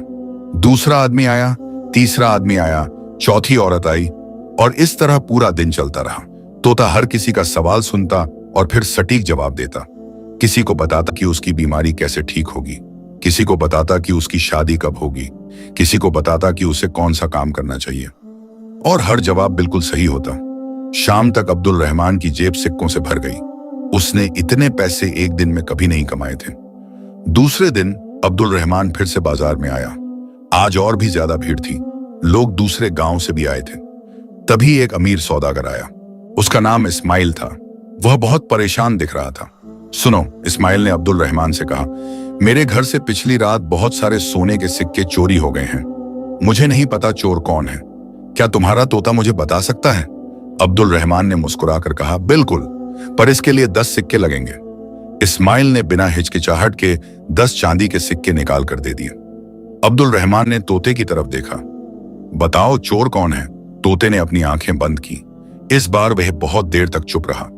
दूसरा आदमी आया, तीसरा आदमी आया, चौथी औरत आई और इस तरह पूरा दिन चलता रहा। तोता हर किसी का सवाल सुनता और फिर सटीक जवाब देता। किसी को बताता कि उसकी बीमारी कैसे ठीक होगी, किसी को बताता कि उसकी शादी कब होगी, किसी को बताता कि उसे कौन सा काम करना चाहिए, और हर जवाब बिल्कुल सही होता। शाम तक अब्दुल रहमान की जेब सिक्कों से भर गई। उसने इतने पैसे एक दिन में कभी नहीं कमाए थे। दूसरे दिन अब्दुल रहमान फिर से बाजार में आया। आज और भी ज्यादा भीड़ थी। लोग दूसरे गांव से भी आए थे। तभी एक अमीर सौदागर आया। उसका नाम इस्माइल था। वह बहुत परेशान दिख रहा था। सुनो, इस्माइल ने अब्दुल रहमान से कहा, मेरे घर से पिछली रात बहुत सारे सोने के सिक्के चोरी हो गए हैं। मुझे नहीं पता चोर कौन है। क्या तुम्हारा तोता मुझे बता सकता है? अब्दुल रहमान ने मुस्कुराकर कहा, बिल्कुल, पर इसके लिए 10 सिक्के लगेंगे। इस्माइल ने बिना हिचकिचाहट के 10 चांदी के सिक्के निकाल कर दे दिए। अब्दुल रहमान ने तोते की तरफ देखा। बताओ चोर कौन है? तोते ने अपनी आंखें बंद की। इस बार वह बहुत देर तक चुप रहा।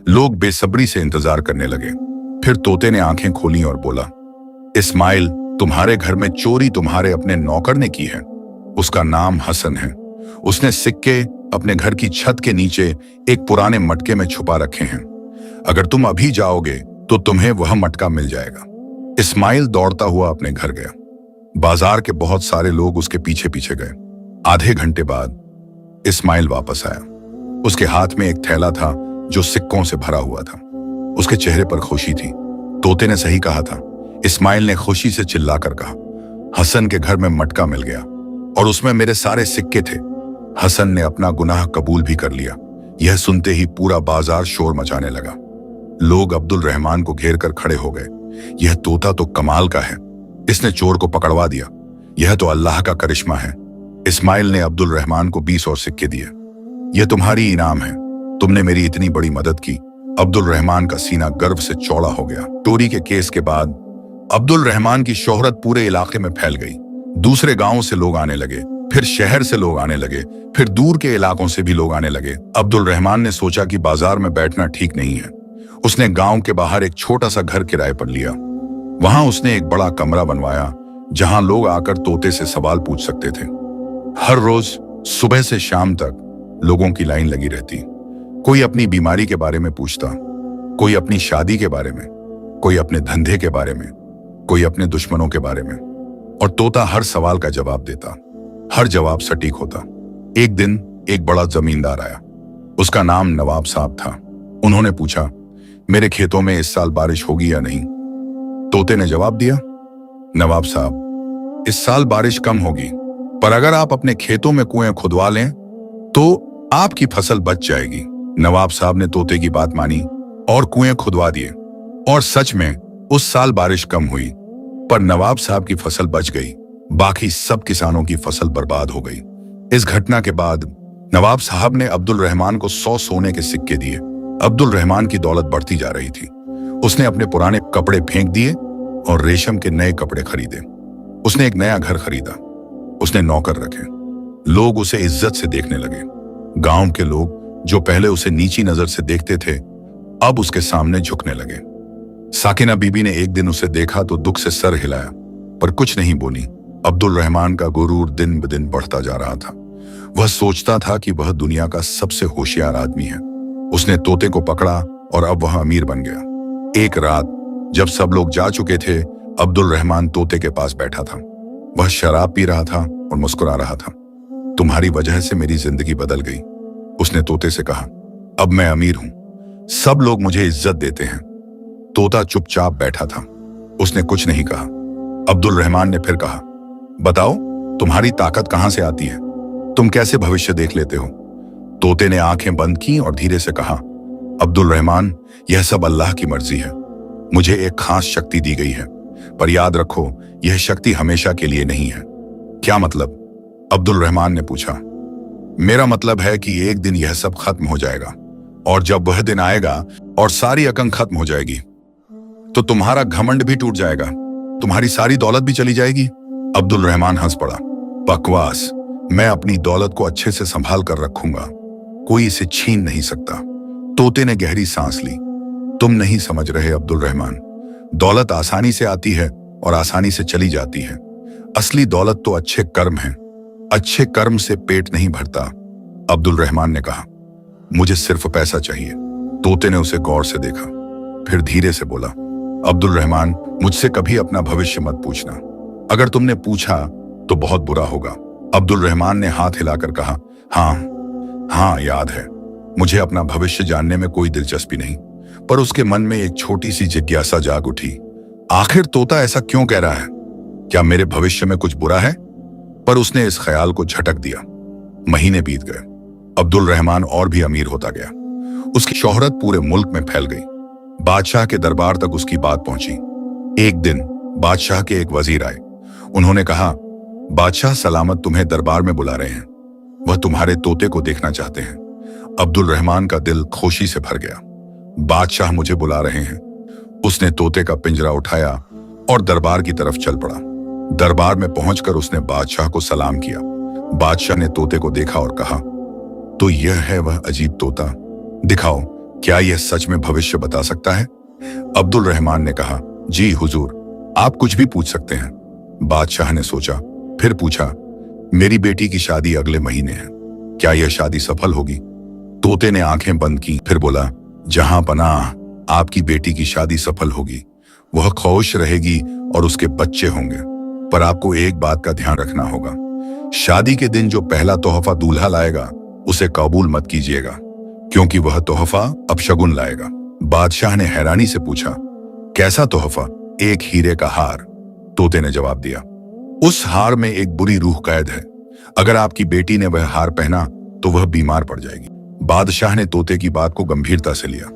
लोग बेसब्री से इंतजार करने लगे। फिर तोते ने आंखें खोली और बोला, इस्माइल, तुम्हारे घर में चोरी तुम्हारे अपने नौकर ने की है। उसका नाम हसन है। उसने सिक्के अपने घर की छत के नीचे एक पुराने मटके में छुपा रखे हैं। अगर तुम अभी जाओगे तो तुम्हें वह मटका मिल जाएगा। इस्माइल दौड़ता हुआ अपने घर गया। बाजार के बहुत सारे लोग उसके पीछे पीछे गए। आधे घंटे बाद इस्माइल वापस आया। उसके हाथ में एक थैला था जो सिक्कों से भरा हुआ था। उसके चेहरे पर खुशी थी। तोते ने सही कहा था। इस्माइल ने खुशी से चिल्लाकर कहा, हसन के घर में मटका मिल गया और उसमें मेरे सारे सिक्के थे। हसन ने अपना गुनाह कबूल भी कर लिया। यह सुनते ही पूरा बाजार शोर मचाने लगा। लोग अब्दुल रहमान को घेर कर खड़े हो गए। यह तोता तो कमाल का है, इसने चोर को पकड़वा दिया। यह तो अल्लाह का करिश्मा है। इस्माइल ने अब्दुल रहमान को 20 और सिक्के दिए। यह तुम्हारी इनाम है, तुमने मेरी इतनी बड़ी मदद की। अब्दुल रहमान का सीना गर्व से चौड़ा हो गया। चोरी के केस के बाद अब्दुल रहमान की शोहरत पूरे इलाके में फैल गई। दूसरे गांवों से लोग आने लगे, फिर शहर से लोग आने लगे, फिर दूर के इलाकों से भी लोग आने लगे। अब्दुल रहमान ने सोचा कि बाजार में बैठना ठीक नहीं है। उसने गांव के बाहर एक छोटा सा घर किराए पर लिया। वहां उसने एक बड़ा कमरा बनवाया जहां लोग आकर तोते से सवाल पूछ सकते थे। हर रोज सुबह से शाम तक लोगों की लाइन लगी रहती। कोई अपनी बीमारी के बारे में पूछता, कोई अपनी शादी के बारे में, कोई अपने धंधे के बारे में, कोई अपने दुश्मनों के बारे में, और तोता हर सवाल का जवाब देता। हर जवाब सटीक होता। एक दिन एक बड़ा जमींदार आया। उसका नाम नवाब साहब था। उन्होंने पूछा, मेरे खेतों में इस साल बारिश होगी या नहीं? तोते ने जवाब दिया, नवाब साहब, इस साल बारिश कम होगी, पर अगर आप अपने खेतों में कुएं खुदवा लें तो आपकी फसल बच जाएगी। नवाब साहब ने तोते की बात मानी और कुएं खुदवा दिए, और सच में उस साल बारिश कम हुई, पर नवाब साहब की फसल बच गई। बाकी सब किसानों की फसल बर्बाद हो गई। इस घटना के बाद नवाब साहब ने अब्दुल रहमान को 100 सोने के सिक्के दिए। अब्दुल रहमान की दौलत बढ़ती जा रही थी। उसने अपने पुराने कपड़े फेंक दिए और रेशम के नए कपड़े खरीदे। उसने एक नया घर खरीदा। उसने नौकर रखे। लोग उसे इज्जत से देखने लगे। गांव के लोग जो पहले उसे नीची नजर से देखते थे, अब उसके सामने झुकने लगे। साकिना बीबी ने एक दिन उसे देखा तो दुख से सर हिलाया, पर कुछ नहीं बोली। अब्दुल रहमान का गुरूर दिन ब दिन बढ़ता जा रहा था। वह सोचता था कि वह दुनिया का सबसे होशियार आदमी है। उसने तोते को पकड़ा और अब वह अमीर बन गया। एक रात जब सब लोग जा चुके थे, अब्दुल रहमान तोते के पास बैठा था। वह शराब पी रहा था और मुस्कुरा रहा था। तुम्हारी वजह से मेरी जिंदगी बदल गई, उसने तोते से कहा। अब मैं अमीर हूं, सब लोग मुझे इज्जत देते हैं। तोता चुपचाप बैठा था। उसने कुछ नहीं कहा। अब्दुल रहमान ने फिर कहा, बताओ तुम्हारी ताकत कहां से आती है? तुम कैसे भविष्य देख लेते हो? तोते ने आंखें बंद की और धीरे से कहा, अब्दुल रहमान, यह सब अल्लाह की मर्जी है। मुझे एक खास शक्ति दी गई है, पर याद रखो यह शक्ति हमेशा के लिए नहीं है। क्या मतलब? अब्दुल रहमान ने पूछा। मेरा मतलब है कि एक दिन यह सब खत्म हो जाएगा, और जब वह दिन आएगा और सारी अकंग खत्म हो जाएगी तो तुम्हारा घमंड भी टूट जाएगा, तुम्हारी सारी दौलत भी चली जाएगी। अब्दुल रहमान हंस पड़ा। बकवास, मैं अपनी दौलत को अच्छे से संभाल कर रखूंगा, कोई इसे छीन नहीं सकता। तोते ने गहरी सांस ली। तुम नहीं समझ रहे अब्दुल रहमान, दौलत आसानी से आती है और आसानी से चली जाती है। असली दौलत तो अच्छे कर्म है। अच्छे कर्म से पेट नहीं भरता। अब्दुल रहमान ने कहा, मुझे सिर्फ पैसा चाहिए। तोते ने उसे गौर से देखा, फिर धीरे से बोला, अब्दुल रहमान, मुझसे कभी अपना भविष्य मत पूछना। अगर तुमने पूछा तो बहुत बुरा होगा। अब्दुल रहमान ने हाथ हिलाकर कहा, हाँ, याद है। मुझे अपना भविष्य जानने में कोई दिलचस्पी नहीं। पर उसके मन में एक छोटी सी जिज्ञासा जाग उठी। आखिर तोता ऐसा क्यों कह रहा है? क्या मेरे भविष्य में कुछ बुरा है? पर उसने इस ख्याल को झटक दिया। महीने बीत गए। अब्दुल रहमान और भी अमीर होता गया। उसकी शोहरत पूरे मुल्क में फैल गई। बादशाह के दरबार तक उसकी बात पहुंची। एक दिन बादशाह के एक वजीर आए। उन्होंने कहा, बादशाह सलामत तुम्हें दरबार में बुला रहे हैं। वह तुम्हारे तोते को देखना चाहते हैं। अब्दुल रहमान का दिल खुशी से भर गया। बादशाह मुझे बुला रहे हैं। उसने तोते का पिंजरा उठाया और दरबार की तरफ चल पड़ा। दरबार में पहुंचकर उसने बादशाह को सलाम किया। बादशाह ने तोते को देखा और कहा, तो यह है वह अजीब तोता, दिखाओ क्या यह सच में भविष्य बता सकता है? अब्दुल रहमान ने कहा, जी हुजूर, आप कुछ भी पूछ सकते हैं। बादशाह ने सोचा, फिर पूछा, मेरी बेटी की शादी अगले महीने है, क्या यह शादी सफल होगी? तोते ने आंखें बंद की, फिर बोला, जहां पनाह, आपकी बेटी की शादी सफल होगी, वह खुश रहेगी और उसके बच्चे होंगे। पर आपको एक बात का ध्यान रखना होगा, शादी के दिन जो पहला तोहफा दूल्हा लाएगा उसे कबूल मत कीजिएगा, क्योंकि वह तोहफा अपशगुन लाएगा। बादशाह ने हैरानी से पूछा, कैसा तोहफा? एक हीरे का हार, तोते ने जवाब दिया। उस हार में एक बुरी रूह कैद है, अगर आपकी बेटी ने वह हार पहना तो वह बीमार पड़ जाएगी। बादशाह ने तोते की बात को गंभीरता से लिया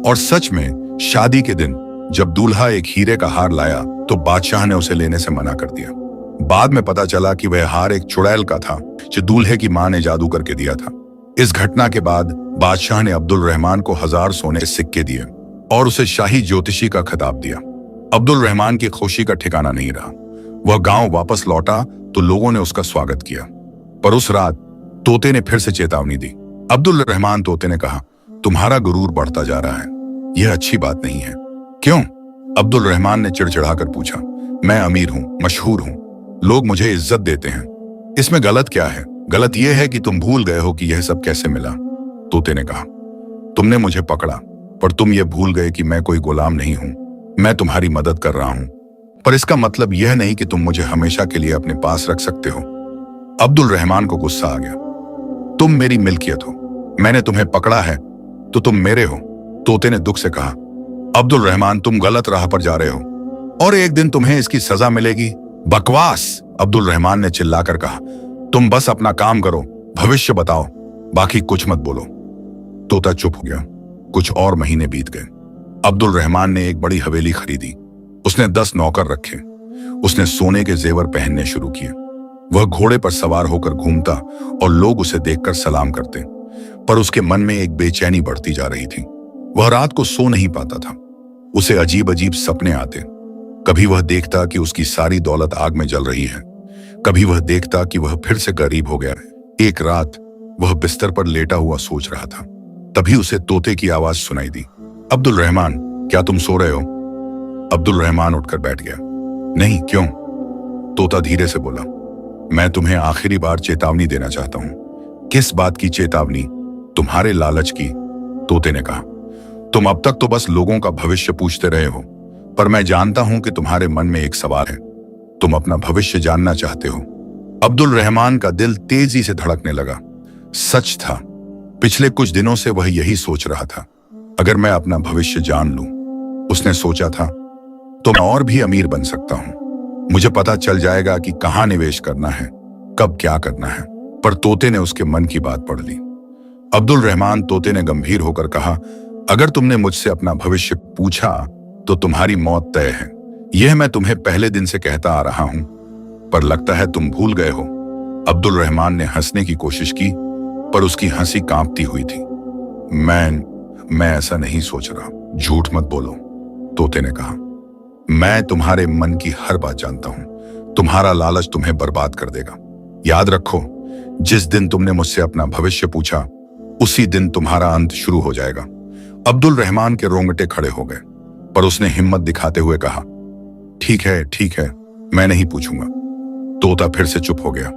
और सच में शादी के दिन जब दूल्हा एक हीरे का हार लाया तो बादशाह ने उसे लेने से मना कर दिया। बाद में पता चला कि वह हार एक चुड़ैल का था जो दूल्हे की मां ने जादू करके दिया था। इस घटना के बाद बादशाह ने अब्दुल रहमान को 1000 सोने के सिक्के दिए और उसे शाही ज्योतिषी का खिताब दिया। अब्दुल रहमान की खुशी का ठिकाना नहीं रहा। वह गांव वापस लौटा तो लोगों ने उसका स्वागत किया, पर उस रात तोते ने फिर से चेतावनी दी। अब्दुल रहमान, तोते ने कहा, तुम्हारा गुरूर बढ़ता जा रहा है, यह अच्छी बात नहीं है। क्यों? अब्दुल रहमान ने चिड़चिड़ाकर पूछा। मैं अमीर हूं, मशहूर हूं, लोग मुझे इज्जत देते हैं, इसमें गलत क्या है? गलत यह है कि तुम भूल गए हो कि यह सब कैसे मिला। तोते ने कहा, तुमने मुझे पकड़ा, पर तुम ये भूल गए कि मैं कोई गुलाम नहीं हूं, मैं तुम्हारी मदद कर रहा हूं, पर इसका मतलब यह नहीं कि तुम मुझे हमेशा के लिए अपने पास रख सकते हो। अब्दुल रहमान को गुस्सा आ गया। तुम मेरी मिल्कियत हो, मैंने तुम्हें पकड़ा है तो तुम मेरे हो। तोते ने दुख से कहा, अब्दुल रहमान, तुम गलत राह पर जा रहे हो और एक दिन तुम्हें इसकी सजा मिलेगी। बकवास, अब्दुल रहमान ने चिल्लाकर कहा, तुम बस अपना काम करो, भविष्य बताओ, बाकी कुछ मत बोलो। तोता चुप हो गया। कुछ और महीने बीत गए। अब्दुल रहमान ने एक बड़ी हवेली खरीदी। उसने 10 नौकर रखे। उसने सोने के जेवर पहनने शुरू किए। वह घोड़े पर सवार होकर घूमता और लोग उसे देखकर सलाम करते, पर उसके मन में एक बेचैनी बढ़ती जा रही थी। वह रात को सो नहीं पाता था। उसे अजीब अजीब सपने आते। कभी वह देखता कि उसकी सारी दौलत आग में जल रही है, कभी वह देखता कि वह फिर से गरीब हो गया है। एक रात वह बिस्तर पर लेटा हुआ सोच रहा था, तभी उसे तोते की आवाज सुनाई दी। अब्दुल रहमान, क्या तुम सो रहे हो? अब्दुल रहमान उठकर बैठ गया। नहीं, क्यों? तोता धीरे से बोला, मैं तुम्हें आखिरी बार चेतावनी देना चाहता हूं। किस बात की चेतावनी? तुम्हारे लालच की। तोते ने कहा, तुम अब तक तो बस लोगों का भविष्य पूछते रहे हो, पर मैं जानता हूं कि तुम्हारे मन में एक सवाल है, तुम अपना भविष्य जानना चाहते हो। अब्दुल रहमान का दिल तेजी से धड़कने लगा। सच था, पिछले कुछ दिनों से वह यही सोच रहा था, अगर मैं अपना भविष्य जान लूं, उसने सोचा था, तो मैं और भी अमीर बन सकता हूं। मुझे पता चल जाएगा कि कहां निवेश करना है, कब क्या करना है। पर तोते ने उसके मन की बात पढ़ ली। अब्दुल रहमान, तोते ने गंभीर होकर कहा, अगर तुमने मुझसे अपना भविष्य पूछा तो तुम्हारी मौत तय है। यह मैं तुम्हें पहले दिन से कहता आ रहा हूं, पर लगता है तुम भूल गए हो। अब्दुल रहमान ने हंसने की कोशिश की, पर उसकी हंसी कांपती हुई थी। मैं ऐसा नहीं सोच रहा। झूठ मत बोलो, तोते ने कहा। मैं तुम्हारे मन की हर बात जानता हूं। तुम्हारा लालच तुम्हें बर्बाद कर देगा। याद रखो, जिस दिन तुमने मुझसे अपना भविष्य पूछा, उसी दिन तुम्हारा अंत शुरू हो जाएगा। अब्दुल रहमान के रोंगटे खड़े हो गए, पर उसने हिम्मत दिखाते हुए कहा, ठीक है, मैं नहीं पूछूंगा। तोता फिर से चुप हो गया।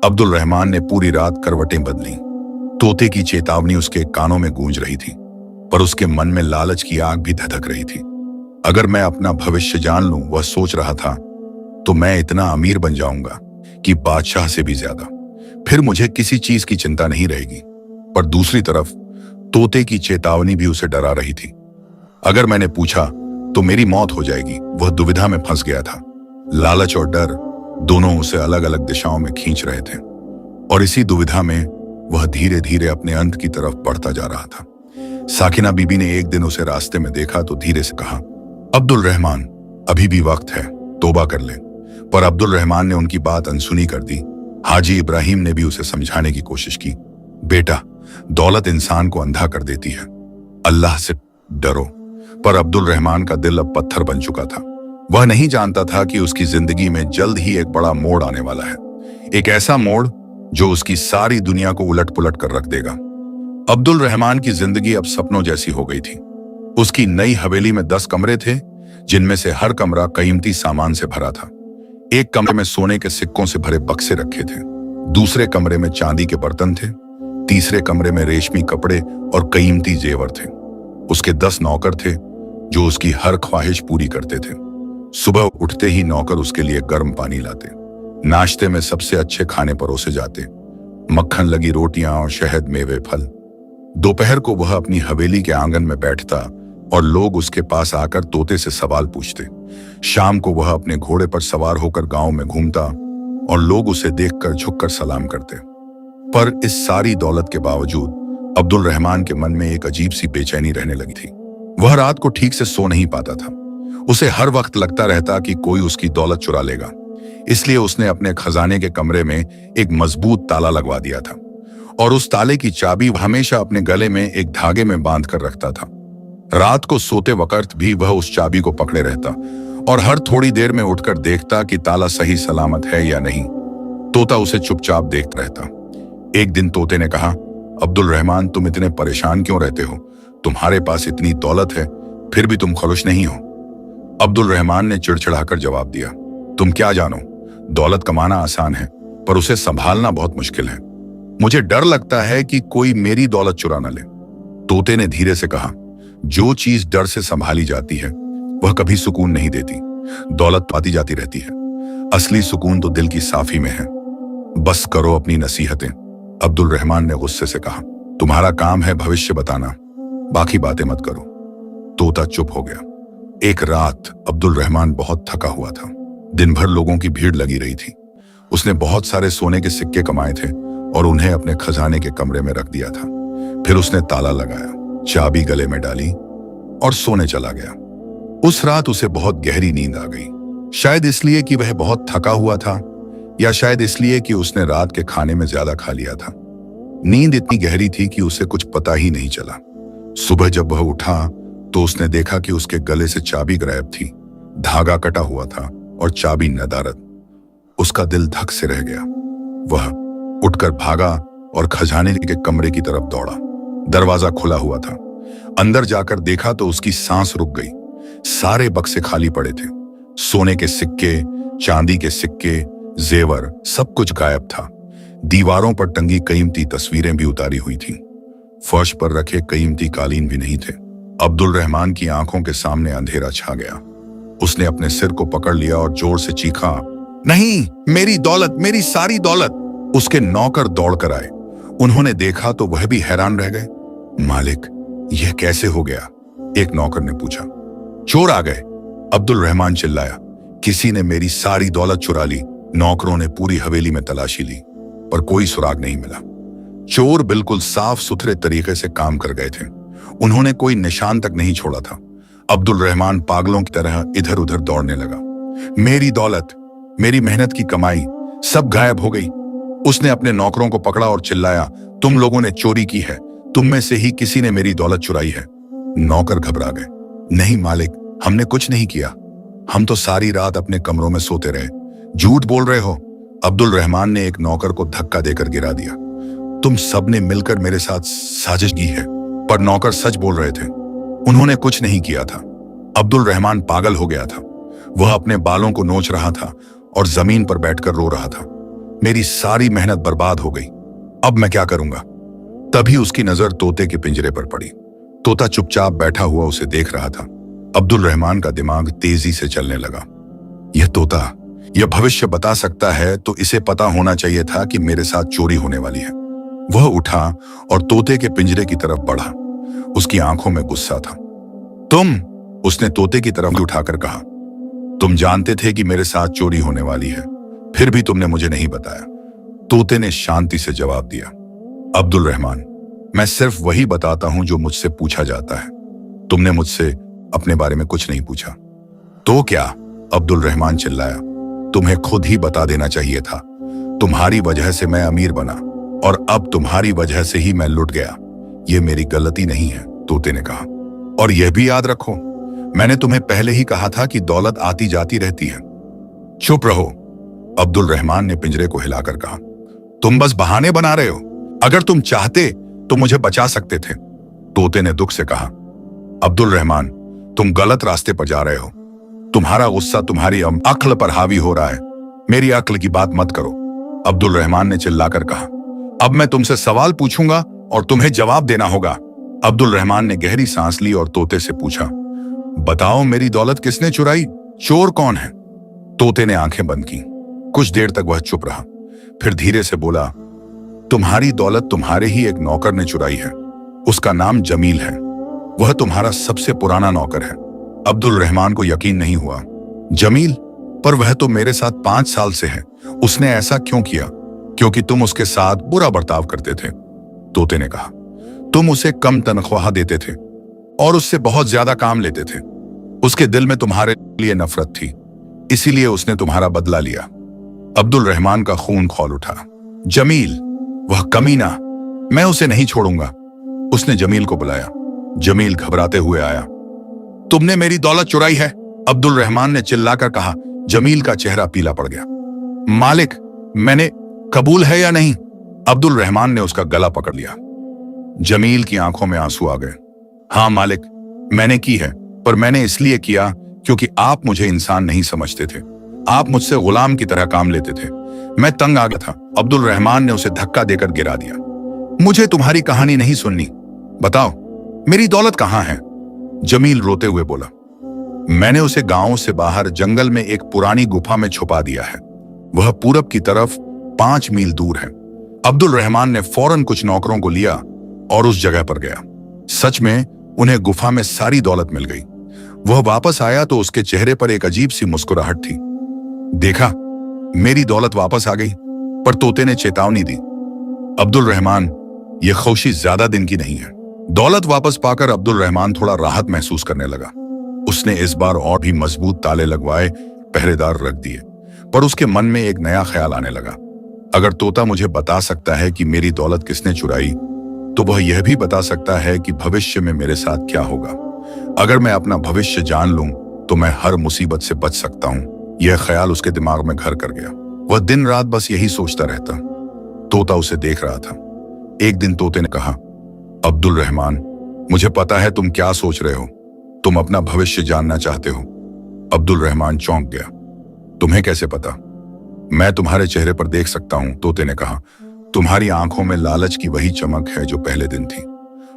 अब्दुल रहमान ने पूरी रात करवटें बदली। तोते की चेतावनी उसके कानों में गूंज रही थी, पर उसके मन में लालच की आग भी धधक रही थी। अगर मैं अपना भविष्य जान लूं, वह सोच रहा था, तो मैं इतना अमीर बन जाऊंगा कि बादशाह से भी ज्यादा। फिर मुझे किसी चीज की चिंता नहीं रहेगी। पर दूसरी तरफ तोते की चेतावनी भी उसे डरा रही थी। अगर मैंने पूछा तो मेरी मौत हो जाएगी। वह दुविधा में फंस गया था। लालच और डर दोनों उसे अलग अलग दिशाओं में खींच रहे थे, और इसी दुविधा में वह धीरे धीरे अपने अंत की तरफ बढ़ता जा रहा था। साकिना बीबी ने एक दिन उसे रास्ते में देखा तो धीरे से कहा, अब्दुल रहमान, अभी भी वक्त है, तौबा कर ले। पर अब्दुल रहमान ने उनकी बात अनसुनी कर दी। हाजी इब्राहिम ने भी उसे समझाने की कोशिश की, बेटा, दौलत इंसान को अंधा कर देती है, अल्लाह से डरो। पर अब्दुल रहमान का दिल अब पत्थर बन चुका था। वह नहीं जानता था कि उसकी जिंदगी में जल्द ही एक बड़ा मोड़ आने वाला है। एक ऐसा मोड़ जो उसकी सारी दुनिया को उलट पुलट कर रख देगा। अब्दुल रहमान की जिंदगी अब सपनों जैसी हो गई थी। उसकी नई हवेली में 10 कमरे थे, जिनमें से हर कमरा कीमती सामान से भरा था। एक कमरे में सोने के सिक्कों से भरे बक्से रखे थे, दूसरे कमरे में चांदी के बर्तन थे, तीसरे कमरे में रेशमी कपड़े और कीमती जेवर थे। उसके 10 नौकर थे जो उसकी हर ख्वाहिश पूरी करते थे। सुबह उठते ही नौकर उसके लिए गर्म पानी लाते, नाश्ते में सबसे अच्छे खाने परोसे जाते, मक्खन लगी रोटियां और शहद, मेवे, फल। दोपहर को वह अपनी हवेली के आंगन में बैठता और लोग उसके पास आकर तोते से सवाल पूछते। शाम को वह अपने घोड़े पर सवार होकर गांव में घूमता और लोग उसे देखकर झुककर सलाम करते। पर इस सारी दौलत के बावजूद अब्दुल रहमान के मन में एक अजीब सी बेचैनी रहने लगी थी। वह रात को ठीक से सो नहीं पाता था। उसे हर वक्त लगता रहता कि कोई उसकी दौलत चुरा लेगा। इसलिए उसने अपने खजाने के कमरे में एक मजबूत ताला लगवा दिया था और उस ताले की चाबी हमेशा अपने गले में एक धागे में बांध कर रखता था। रात को सोते वक्त भी वह उस चाबी को पकड़े रहता और हर थोड़ी देर में उठकर देखता कि ताला सही सलामत है या नहीं। तोता उसे चुपचाप देखता रहता। एक दिन तोते ने कहा, अब्दुल रहमान, तुम इतने परेशान क्यों रहते हो? तुम्हारे पास इतनी दौलत है, फिर भी तुम खुश नहीं हो। अब्दुल रहमान ने चिड़चिड़ाकर जवाब दिया, तुम क्या जानो, दौलत कमाना आसान है पर उसे संभालना बहुत मुश्किल है। मुझे डर लगता है कि कोई मेरी दौलत चुरा न ले। तोते ने धीरे से कहा, जो चीज डर से संभाली जाती है वह कभी सुकून नहीं देती। दौलत पाती जाती रहती है, असली सुकून तो दिल की साफी में है। बस करो अपनी नसीहतें, अब्दुल रहमान ने गुस्से से कहा। तुम्हारा काम है भविष्य बताना, बाकी बातें मत करो। तोता चुप हो गया। एक रात अब्दुल रहमान बहुत थका हुआ था। दिन भर लोगों की भीड़ लगी रही थी। उसने बहुत सारे सोने के सिक्के कमाए थे और उन्हें अपने खजाने के कमरे में रख दिया था। फिर उसने ताला लगाया, चाबी गले में डाली और सोने चला गया। उस रात उसे बहुत गहरी नींद आ गई। शायद इसलिए कि वह बहुत थका हुआ था या शायद इसलिए कि उसने रात के खाने में ज्यादा खा लिया था। नींद इतनी गहरी थी कि उसे कुछ पता ही नहीं चला। सुबह जब वह उठा तो उसने देखा कि उसके गले से चाबी गायब थी, धागा कटा हुआ था और चाबी नदारद। उसका दिल धक से रह गया। वह उठकर भागा और खजाने के कमरे की तरफ दौड़ा। दरवाजा खुला हुआ था। अंदर जाकर देखा तो उसकी सांस रुक गई। सारे बक्से खाली पड़े थे। सोने के सिक्के, चांदी के सिक्के, जेवर, सब कुछ गायब था। दीवारों पर टंगी कीमती तस्वीरें भी उतारी हुई थीं। फर्श पर रखे कीमती कालीन भी नहीं थे। अब्दुल रहमान की आंखों के सामने अंधेरा छा गया। उसने अपने सिर को पकड़ लिया और जोर से चीखा, नहीं, मेरी दौलत, मेरी सारी दौलत। उसके नौकर दौड़कर आए। उन्होंने देखा तो वह भी हैरान रह गए। मालिक, यह कैसे हो गया? एक नौकर ने पूछा। चोर आ गए, अब्दुल रहमान चिल्लाया। किसी ने मेरी सारी दौलत चुरा ली। नौकरों ने पूरी हवेली में तलाशी ली पर कोई सुराग नहीं मिला। चोर बिल्कुल साफ सुथरे तरीके से काम कर गए थे। उन्होंने कोई निशान तक नहीं छोड़ा था। अब्दुल रहमान पागलों की तरह इधर उधर दौड़ने लगा। मेरी दौलत, मेरी मेहनत की कमाई सब गायब हो गई। उसने अपने नौकरों को पकड़ा और चिल्लाया, तुम लोगों ने चोरी की है, तुम में से ही किसी ने मेरी दौलत चुराई है। नौकर घबरा गए। नहीं मालिक, हमने कुछ नहीं किया, हम तो सारी रात अपने कमरों में सोते रहे। झूठ बोल रहे हो। अब्दुल रहमान ने एक नौकर को धक्का देकर गिरा दिया। तुम सबने मिलकर मेरे साथ साजिश की है। पर नौकर सच बोल रहे थे, उन्होंने कुछ नहीं किया था। अब्दुल रहमान पागल हो गया था। वह अपने बालों को नोच रहा था और जमीन पर बैठकर रो रहा था। मेरी सारी मेहनत बर्बाद हो गई, अब मैं क्या करूंगा? तभी उसकी नजर तोते के पिंजरे पर पड़ी। तोता चुपचाप बैठा हुआ उसे देख रहा था। अब्दुल रहमान का दिमाग तेजी से चलने लगा। यह तोता, यह भविष्य बता सकता है तो इसे पता होना चाहिए था कि मेरे साथ चोरी होने वाली है। वह उठा और तोते के पिंजरे की तरफ बढ़ा। उसकी आंखों में गुस्सा था। तुम, उसने तोते की तरफ उठाकर कहा, तुम जानते थे कि मेरे साथ चोरी होने वाली है, फिर भी तुमने मुझे नहीं बताया। तोते ने शांति से जवाब दिया, अब्दुल रहमान, मैं सिर्फ वही बताता हूं जो मुझसे पूछा जाता है। तुमने मुझसे अपने बारे में कुछ नहीं पूछा। तो क्या? अब्दुल रहमान चिल्लाया, तुम्हें खुद ही बता देना चाहिए था। तुम्हारी वजह से मैं अमीर बना और अब तुम्हारी वजह से ही मैं लुट गया। ये मेरी गलती नहीं है, तोते ने कहा। और यह भी याद रखो, मैंने तुम्हें पहले ही कहा था कि दौलत आती जाती रहती है। चुप रहो, अब्दुल रहमान ने पिंजरे को हिलाकर कहा। तुम बस बहाने बना रहे हो। अगर तुम चाहते तुम मुझे बचा सकते थे। तोते ने दुख से कहा, अब्दुल रहमान, तुम गलत रास्ते पर जा रहे हो। तुम्हारा गुस्सा तुम्हारी अक्ल पर हावी हो रहा है। मेरी अक्ल की बात मत करो। अब्दुल रहमान ने चिल्लाकर कहा, अब मैं तुमसे सवाल पूछूंगा और तुम्हें जवाब देना होगा। अब्दुल रहमान ने गहरी सांस ली और तोते से पूछा, बताओ मेरी दौलत किसने चुराई? चोर कौन है? तोते ने आंखें बंद की। कुछ देर तक वह चुप रहा, फिर धीरे से बोला, तुम्हारी दौलत तुम्हारे ही एक नौकर ने चुराई है। उसका नाम जमील है। वह तुम्हारा सबसे पुराना नौकर है। अब्दुल रहमान को यकीन नहीं हुआ। जमील? पर वह तो मेरे साथ 5 साल से है। उसने ऐसा क्यों किया? क्योंकि तुम उसके साथ बुरा बर्ताव करते थे। तोते ने कहा, तुम उसे कम तनख्वाह देते थे और उससे बहुत ज्यादा काम लेते थे। उसके दिल में तुम्हारे लिए नफरत थी, इसीलिए उसने तुम्हारा बदला लिया। अब्दुल रहमान का खून खौल उठा। जमील, वह कमीना, मैं उसे नहीं छोड़ूंगा। उसने जमील को बुलाया। जमील घबराते हुए आया। तुमने मेरी दौलत चुराई है, अब्दुल रहमान ने चिल्लाकर कहा। जमील का चेहरा पीला पड़ गया। मालिक, मैंने, कबूल है या नहीं? अब्दुल रहमान ने उसका गला पकड़ लिया। जमील की आंखों में आंसू आ गए। हाँ मालिक, मैंने की है, पर मैंने इसलिए किया क्योंकि आप मुझे इंसान नहीं समझते थे। आप मुझसे गुलाम की तरह काम लेते थे। मैं तंग आ गया था। अब्दुल रहमान ने उसे धक्का देकर गिरा दिया। मुझे तुम्हारी कहानी नहीं सुननी। बताओ, मेरी दौलत कहां है? जमील रोते हुए बोला, मैंने उसे गांव से बाहर जंगल में एक पुरानी गुफा में छुपा दिया है। वह पूरब की तरफ 5 मील दूर है। अब्दुल रहमान ने फौरन कुछ नौकरों को लिया और उस जगह पर गया। सच में उन्हें गुफा में सारी दौलत मिल गई। वह वापस आया तो उसके चेहरे पर एक अजीब सी मुस्कुराहट थी। देखा, मेरी दौलत वापस आ गई। पर तोते ने चेतावनी दी, अब्दुल रहमान, यह खुशी ज्यादा दिन की नहीं है। दौलत वापस पाकर अब्दुल रहमान थोड़ा राहत महसूस करने लगा। उसने इस बार और भी मजबूत ताले लगवाए, पहरेदार रख दिए। पर उसके मन में एक नया ख्याल आने लगा। अगर तोता मुझे बता सकता है कि मेरी दौलत किसने चुराई, तो वह यह भी बता सकता है कि भविष्य में मेरे साथ क्या होगा। अगर मैं अपना भविष्य जान लूं तो मैं हर मुसीबत से बच सकता हूं। यह ख्याल उसके दिमाग में घर कर गया। वह दिन रात बस यही सोचता रहता। तोता उसे देख रहा था। एक दिन तोते ने कहा, अब्दुल रहमान, मुझे पता है तुम क्या सोच रहे हो। तुम अपना भविष्य जानना चाहते हो। अब्दुल रहमान चौंक गया। तुम्हें कैसे पता? मैं तुम्हारे चेहरे पर देख सकता हूं, तोते ने कहा। तुम्हारी आंखों में लालच की वही चमक है जो पहले दिन थी।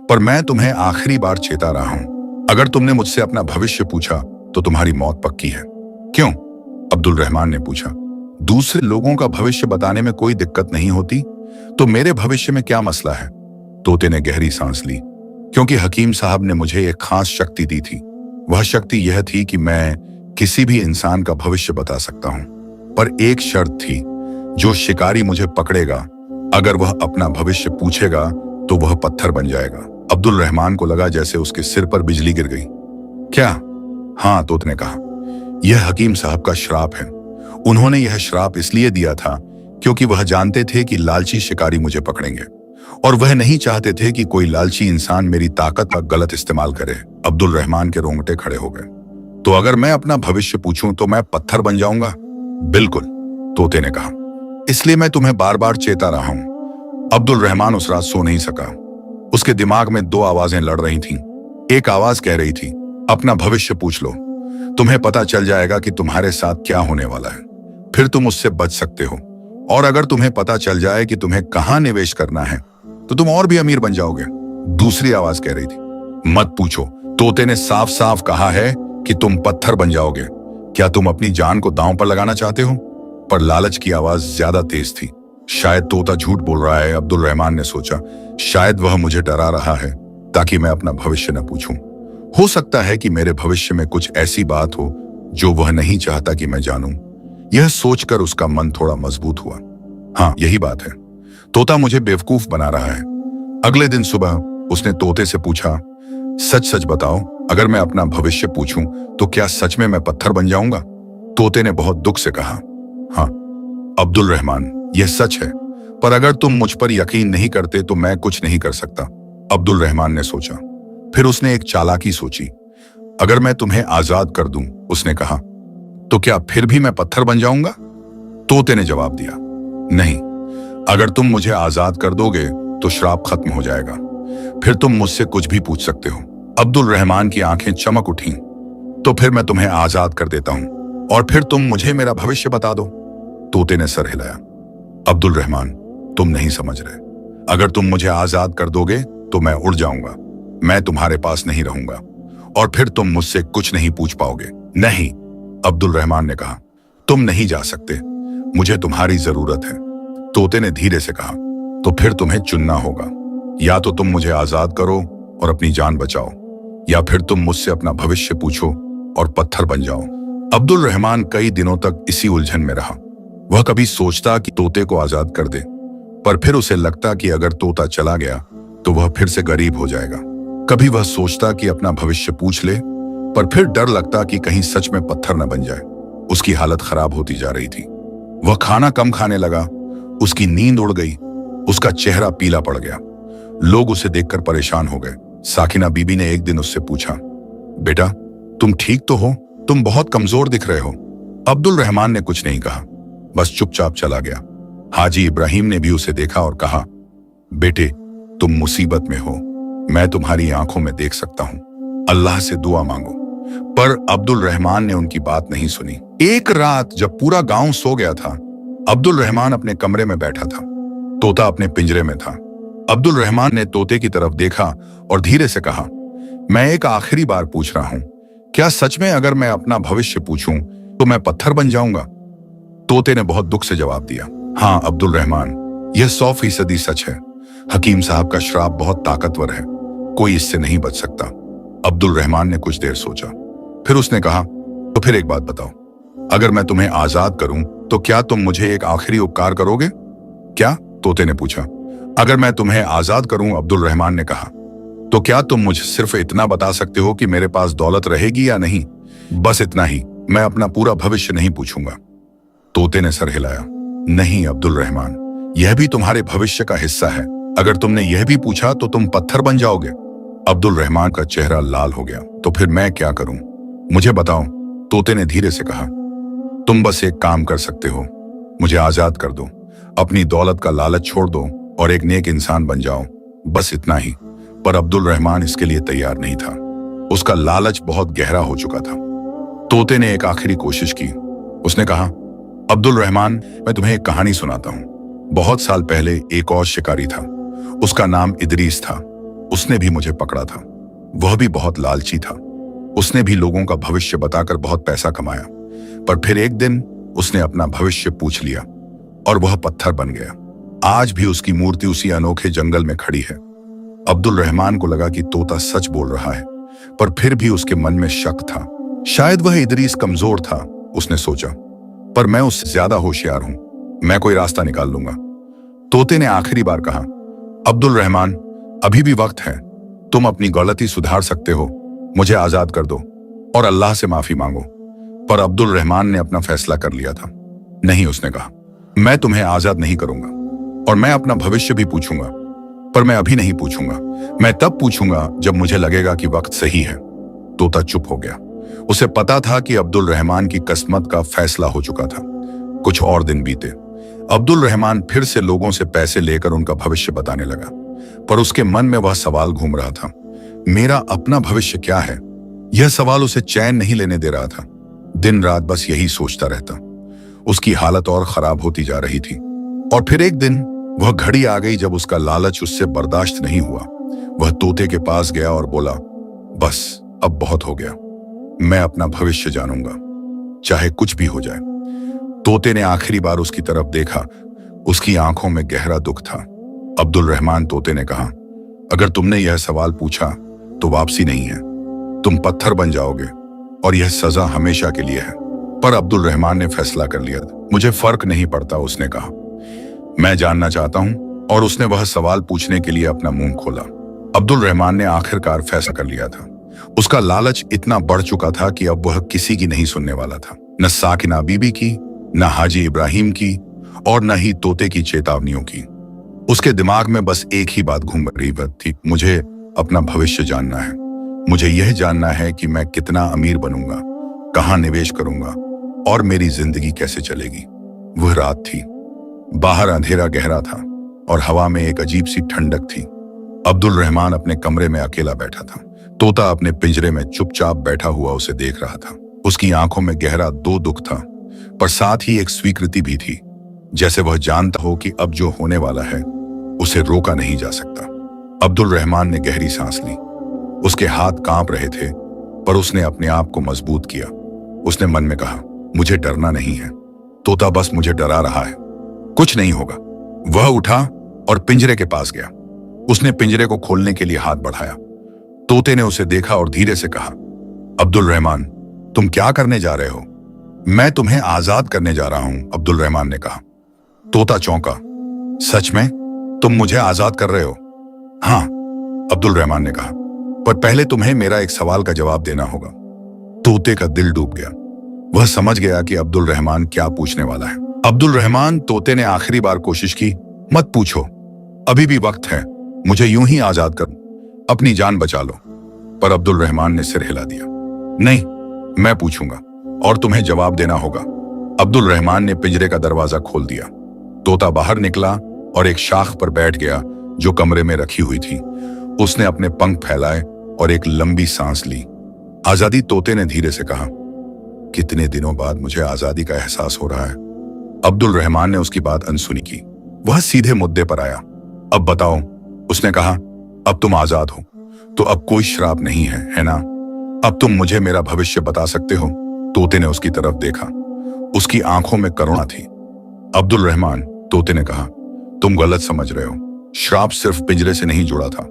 पर मैं तुम्हें आखिरी बार चेता रहा हूं। अगर तुमने मुझसे अपना भविष्य पूछा तो तुम्हारी मौत पक्की है। क्यों? अब्दुल रहमान ने पूछा। दूसरे लोगों का भविष्य बताने में कोई दिक्कत नहीं होती, तो मेरे भविष्य में क्या मसला है? तोते ने गहरी सांस ली। क्योंकि हकीम साहब ने मुझे एक खास शक्ति दी थी। वह शक्ति यह थी कि मैं किसी भी इंसान का भविष्य बता सकता हूं। पर एक शर्त थी, जो शिकारी मुझे पकड़ेगा, अगर वह अपना भविष्य पूछेगा तो वह पत्थर बन जाएगा। अब्दुल रहमान को लगा जैसे उसके सिर पर बिजली गिर गई। क्या? हाँ, तोते ने कहा, यह हकीम साहब का श्राप है। उन्होंने यह श्राप इसलिए दिया था क्योंकि वह जानते थे कि लालची शिकारी मुझे पकड़ेंगे, और वह नहीं चाहते थे कि कोई लालची इंसान मेरी ताकत का गलत इस्तेमाल करे। अब्दुल रहमान के रोंगटे खड़े हो गए। तो अगर मैं अपना भविष्य पूछूं तो मैं पत्थर बन जाऊंगा? बिल्कुल, तोते ने कहा। इसलिए मैं तुम्हें बार बार चेता रहा हूं। अब्दुल रहमान उस रात सो नहीं सका। उसके दिमाग में 2 आवाजें लड़ रही थीं। एक आवाज कह रही थी, अपना भविष्य पूछ लो, तुम्हें पता चल जाएगा कि तुम्हारे साथ क्या होने वाला है, फिर तुम उससे बच सकते हो। और अगर तुम्हें पता चल जाए कि तुम्हें कहां निवेश करना है तो तुम और भी अमीर बन जाओगे। दूसरी आवाज कह रही थी, मत पूछो, तोते ने साफ साफ कहा है कि तुम पत्थर बन जाओगे। क्या तुम अपनी जान को दांव पर लगाना चाहते हो? पर लालच की आवाज ज्यादा तेज थी। शायद तोता झूठ बोल रहा है, अब्दुल रहमान ने सोचा। शायद वह मुझे डरा रहा है ताकि मैं अपना भविष्य न पूछूं। हो सकता है कि मेरे भविष्य में कुछ ऐसी बात हो जो वह नहीं चाहता कि मैं जानूं। यह सोचकर उसका मन थोड़ा मजबूत हुआ। हाँ, यही बात है, तोता मुझे बेवकूफ बना रहा है। अगले दिन सुबह उसने तोते से पूछा, सच सच बताओ, अगर मैं अपना भविष्य पूछूं तो क्या सच में मैं पत्थर बन जाऊंगा? तोते ने बहुत दुख से कहा, हाँ अब्दुल रहमान, यह सच है, पर अगर तुम मुझ पर यकीन नहीं करते तो मैं कुछ नहीं कर सकता। अब्दुल रहमान ने सोचा। फिर उसने एक चालाकी सोची। अगर मैं तुम्हें आजाद कर दूं, उसने कहा, तो क्या फिर भी मैं पत्थर बन जाऊंगा? तोते ने जवाब दिया, नहीं, अगर तुम मुझे आजाद कर दोगे तो श्राप खत्म हो जाएगा। फिर तुम मुझसे कुछ भी पूछ सकते हो। अब्दुल रहमान की आंखें चमक उठीं। तो फिर मैं तुम्हें आजाद कर देता हूं और फिर तुम मुझे मेरा भविष्य बता दो। तोते ने सर हिलाया। अब्दुल रहमान, तुम नहीं समझ रहे। अगर तुम मुझे आजाद कर दोगे तो मैं उड़ जाऊंगा, मैं तुम्हारे पास नहीं रहूंगा और फिर तुम मुझसे कुछ नहीं पूछ पाओगे। नहीं, अब्दुल रहमान ने कहा, तुम नहीं जा सकते, मुझे तुम्हारी जरूरत है। तोते ने धीरे से कहा, तो फिर तुम्हें चुनना होगा, या तो तुम मुझे आजाद करो और अपनी जान बचाओ, या फिर तुम मुझसे अपना भविष्य पूछो और पत्थर बन जाओ। अब्दुल रहमान कई दिनों तक इसी उलझन में रहा। वह कभी सोचता कि तोते को आजाद कर दे, पर फिर उसे लगता कि अगर तोता चला गया तो वह फिर से गरीब हो जाएगा। कभी वह सोचता कि अपना भविष्य पूछ ले, पर फिर डर लगता कि कहीं सच में पत्थर न बन जाए। उसकी हालत खराब होती जा रही थी। वह खाना कम खाने लगा, उसकी नींद उड़ गई, उसका चेहरा पीला पड़ गया। लोग उसे देखकर परेशान हो गए। साकिना बीबी ने एक दिन उससे पूछा, बेटा तुम ठीक तो हो? तुम बहुत कमजोर दिख रहे हो। अब्दुल रहमान ने कुछ नहीं कहा, बस चुपचाप चला गया। हाजी इब्राहिम ने भी उसे देखा और कहा, बेटे तुम मुसीबत में हो, मैं तुम्हारी आंखों में देख सकता हूं, अल्लाह से दुआ मांगो। पर अब्दुल रहमान ने उनकी बात नहीं सुनी। एक रात जब पूरा गांव सो गया था, अब्दुल रहमान अपने कमरे में बैठा था। तोता अपने पिंजरे में था। अब्दुल रहमान ने तोते की तरफ देखा और धीरे से कहा, मैं एक आखिरी बार पूछ रहा हूं, क्या सच में अगर मैं अपना भविष्य पूछूं तो मैं पत्थर बन जाऊंगा? तोते ने बहुत दुख से जवाब दिया, हाँ अब्दुल रहमान, यह 100% सच है। हकीम साहब का श्राप बहुत ताकतवर है, कोई इससे नहीं बच सकता। अब्दुल रहमान ने कुछ देर सोचा, फिर उसने कहा, तो फिर एक बात बताओ, अगर मैं तुम्हें आजाद करूं तो क्या तुम मुझे एक आखिरी उपकार करोगे? क्या? तोते ने पूछा। अगर मैं तुम्हें आजाद करूं, अब्दुल रहमान ने कहा, तो क्या तुम मुझे सिर्फ इतना बता सकते हो कि मेरे पास दौलत रहेगी या नहीं? बस इतना ही, मैं अपना पूरा भविष्य नहीं पूछूंगा। तोते ने सर हिलाया। नहीं अब्दुल रहमान, यह भी तुम्हारे भविष्य का हिस्सा है। अगर तुमने यह भी पूछा तो तुम पत्थर बन जाओगे। अब्दुल रहमान का चेहरा लाल हो गया। तो फिर मैं क्या करूं? मुझे बताओ, तोते ने धीरे से कहा। तुम बस एक काम कर सकते हो, मुझे आजाद कर दो, अपनी दौलत का लालच छोड़ दो और एक नेक इंसान बन जाओ, बस इतना ही। पर अब्दुल रहमान इसके लिए तैयार नहीं था। उसका लालच बहुत गहरा हो चुका था। तोते ने एक आखिरी कोशिश की। उसने कहा, अब्दुल रहमान, मैं तुम्हें एक कहानी सुनाता हूं। बहुत साल पहले एक और शिकारी था, उसका नाम इदरीस था। उसने भी मुझे पकड़ा था। वह भी बहुत लालची था। उसने भी लोगों का भविष्य बताकर बहुत पैसा कमाया, पर फिर एक दिन उसने अपना भविष्य पूछ लिया और वह पत्थर बन गया। आज भी उसकी मूर्ति उसी अनोखे जंगल में खड़ी है। अब्दुल रहमान को लगा कि तोता सच बोल रहा है, पर फिर भी उसके मन में शक था। शायद वह इदरीस कमजोर था, उसने सोचा, पर मैं उससे ज्यादा होशियार हूं, मैं कोई रास्ता निकाल लूंगा। तोते ने आखिरी बार कहा, अब्दुल रहमान, अभी भी वक्त है, तुम अपनी गलती सुधार सकते हो, मुझे आजाद कर दो और अल्लाह से माफी मांगो। पर अब्दुल रहमान ने अपना फैसला कर लिया था। नहीं, उसने कहा, मैं तुम्हें आजाद नहीं करूंगा और मैं अपना भविष्य भी पूछूंगा, पर मैं अभी नहीं पूछूंगा, मैं तब पूछूंगा जब मुझे लगेगा कि वक्त सही है। तोता चुप हो गया। उसे पता था कि अब्दुल रहमान की किस्मत का फैसला हो चुका था। कुछ और दिन बीते। अब्दुल रहमान फिर से लोगों से पैसे लेकर उनका भविष्य बताने लगा, पर उसके मन में वह सवाल घूम रहा था, मेरा अपना भविष्य क्या है? यह सवाल उसे चैन नहीं लेने दे रहा था। दिन रात बस यही सोचता रहता। उसकी हालत और खराब होती जा रही थी। और फिर एक दिन वह घड़ी आ गई जब उसका लालच उससे बर्दाश्त नहीं हुआ। वह तोते के पास गया और बोला, बस अब बहुत हो गया, मैं अपना भविष्य जानूंगा, चाहे कुछ भी हो जाए। तोते ने आखिरी बार उसकी तरफ देखा। उसकी आंखों में गहरा दुख था। अब्दुल रहमान, तोते ने कहा, अगर तुमने यह सवाल पूछा तो वापसी नहीं है, तुम पत्थर बन जाओगे और यह सजा हमेशा के लिए है। पर अब्दुल रहमान ने फैसला कर लिया। मुझे फर्क नहीं पड़ता, उसने कहा, मैं जानना चाहता हूं। और उसने वह सवाल पूछने के लिए अपना मुंह खोला। अब्दुल रहमान ने आखिरकार फैसला कर लिया था। उसका लालच इतना बढ़ चुका था कि अब वह किसी की नहीं सुनने वाला था, न साकिना बीबी की, न हाजी इब्राहिम की और न ही तोते की चेतावनियों की। उसके दिमाग में बस एक ही बात घूम रही थी, मुझे अपना भविष्य जानना है। मुझे यह जानना है कि मैं कितना अमीर बनूंगा, कहां निवेश करूंगा और मेरी जिंदगी कैसे चलेगी। वह रात थी। बाहर अंधेरा गहरा था। और हवा में एक अजीब सी ठंडक थी। अब्दुल रहमान अपने कमरे में अकेला बैठा था। तोता अपने पिंजरे में चुपचाप बैठा हुआ उसे देख रहा था। उसकी आंखों में गहरा दो दुख था, पर साथ ही एक स्वीकृति भी थी, जैसे वह जानता हो कि अब जो होने वाला है उसे रोका नहीं जा सकता। अब्दुल रहमान ने गहरी सांस ली। उसके हाथ कांप रहे थे, पर उसने अपने आप को मजबूत किया। उसने मन में कहा, मुझे डरना नहीं है, तोता बस मुझे डरा रहा है, कुछ नहीं होगा। वह उठा और पिंजरे के पास गया। उसने पिंजरे को खोलने के लिए हाथ बढ़ाया। तोते ने उसे देखा और धीरे से कहा, अब्दुल रहमान, तुम क्या करने जा रहे हो? मैं तुम्हें आजाद करने जा रहा हूं, अब्दुल रहमान ने कहा। तोता चौंका, सच में? तुम मुझे आजाद कर रहे हो? हाँ, अब्दुल रहमान ने कहा, पर पहले तुम्हें मेरा एक सवाल का जवाब देना होगा। तोते का दिल डूब गया। वह समझ गया कि अब्दुल रहमान क्या पूछने वाला है। अब्दुल रहमान, तोते ने आखिरी बार कोशिश की, मत पूछो, अभी भी वक्त है, मुझे यूं ही आजाद कर, अपनी जान बचा लो। पर अब्दुल रहमान ने सिर हिला दिया। नहीं, मैं पूछूंगा और तुम्हें जवाब देना होगा। अब्दुल रहमान ने पिंजरे का दरवाजा खोल दिया। तोता बाहर निकला और एक शाख पर बैठ गया जो कमरे में रखी हुई थी। उसने अपने पंख फैलाए और एक लंबी सांस ली। आजादी, तोते ने धीरे से कहा। कितने दिनों बाद मुझे आजादी का एहसास हो रहा है। अब्दुल रहमान ने उसकी बात अनसुनी की। वह सीधे मुद्दे पर आया। अब बताओ, उसने कहा, अब तुम आजाद हो तो अब कोई श्राप नहीं है ना? अब तुम मुझे मेरा भविष्य बता सकते हो? तोते ने उसकी तरफ देखा। उसकी आंखों में करुणा थी। अब्दुल रहमान, तोते ने कहा, तुम गलत समझ रहे हो। श्राप सिर्फ पिंजरे से नहीं जुड़ा था।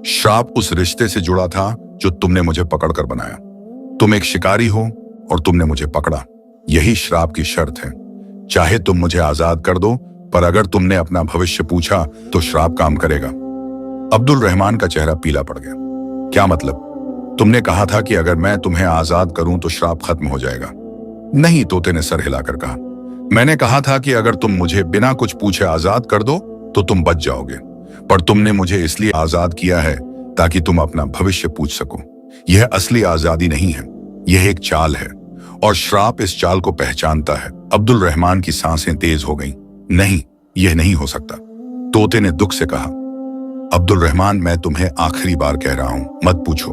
श्राप उस रिश्ते से जुड़ा था जो तुमने मुझे पकड़कर बनाया। तुम एक शिकारी हो और तुमने मुझे पकड़ा। यही श्राप की शर्त है। चाहे तुम मुझे आजाद कर दो, पर अगर तुमने अपना भविष्य पूछा तो श्राप काम करेगा। अब्दुल रहमान का चेहरा पीला पड़ गया। क्या मतलब? तुमने कहा था कि अगर मैं तुम्हें आजाद करूं तो श्राप खत्म हो जाएगा। नहीं, तोते ने सर हिलाकर कहा। मैंने कहा था कि अगर तुम मुझे बिना कुछ पूछे आजाद कर दो तो तुम बच जाओगे, पर तुमने मुझे इसलिए आजाद किया है ताकि तुम अपना भविष्य पूछ सको। यह असली आजादी नहीं है, यह एक चाल है और श्राप इस चाल को पहचानता है। अब्दुल रहमान की सांसें तेज हो गईं। नहीं, यह नहीं हो सकता, तोते ने दुख से कहा। अब्दुल रहमान, मैं तुम्हें आखिरी बार कह रहा हूं, मत पूछो,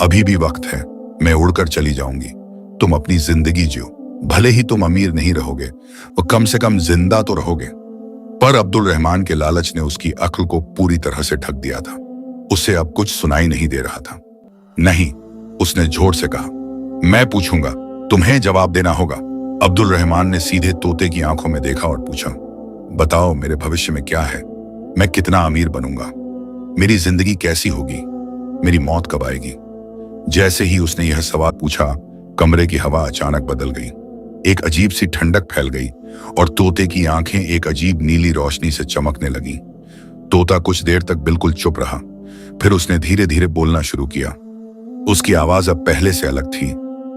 अभी भी वक्त है। मैं उड़कर चली जाऊंगी, तुम अपनी जिंदगी जियो। भले ही तुम अमीर नहीं रहोगे, वो कम से कम जिंदा तो रहोगे। पर अब्दुल रहमान के लालच ने उसकी अक्ल को पूरी तरह से ढक दिया था। उसे अब कुछ सुनाई नहीं दे रहा था। नहीं, उसने जोर से कहा, मैं पूछूंगा, तुम्हें जवाब देना होगा। अब्दुल रहमान ने सीधे तोते की आंखों में देखा और पूछा, बताओ, मेरे भविष्य में क्या है? मैं कितना अमीर बनूंगा? मेरी जिंदगी कैसी होगी? मेरी मौत कब आएगी? जैसे ही उसने यह सवाल पूछा, कमरे की हवा अचानक बदल गई। एक अजीब सी ठंडक फैल गई और तोते की आंखें एक अजीब नीली रोशनी से चमकने लगीं। तोता कुछ देर तक बिल्कुल चुप रहा, फिर उसने धीरे धीरे बोलना शुरू किया। उसकी आवाज अब पहले से अलग थी,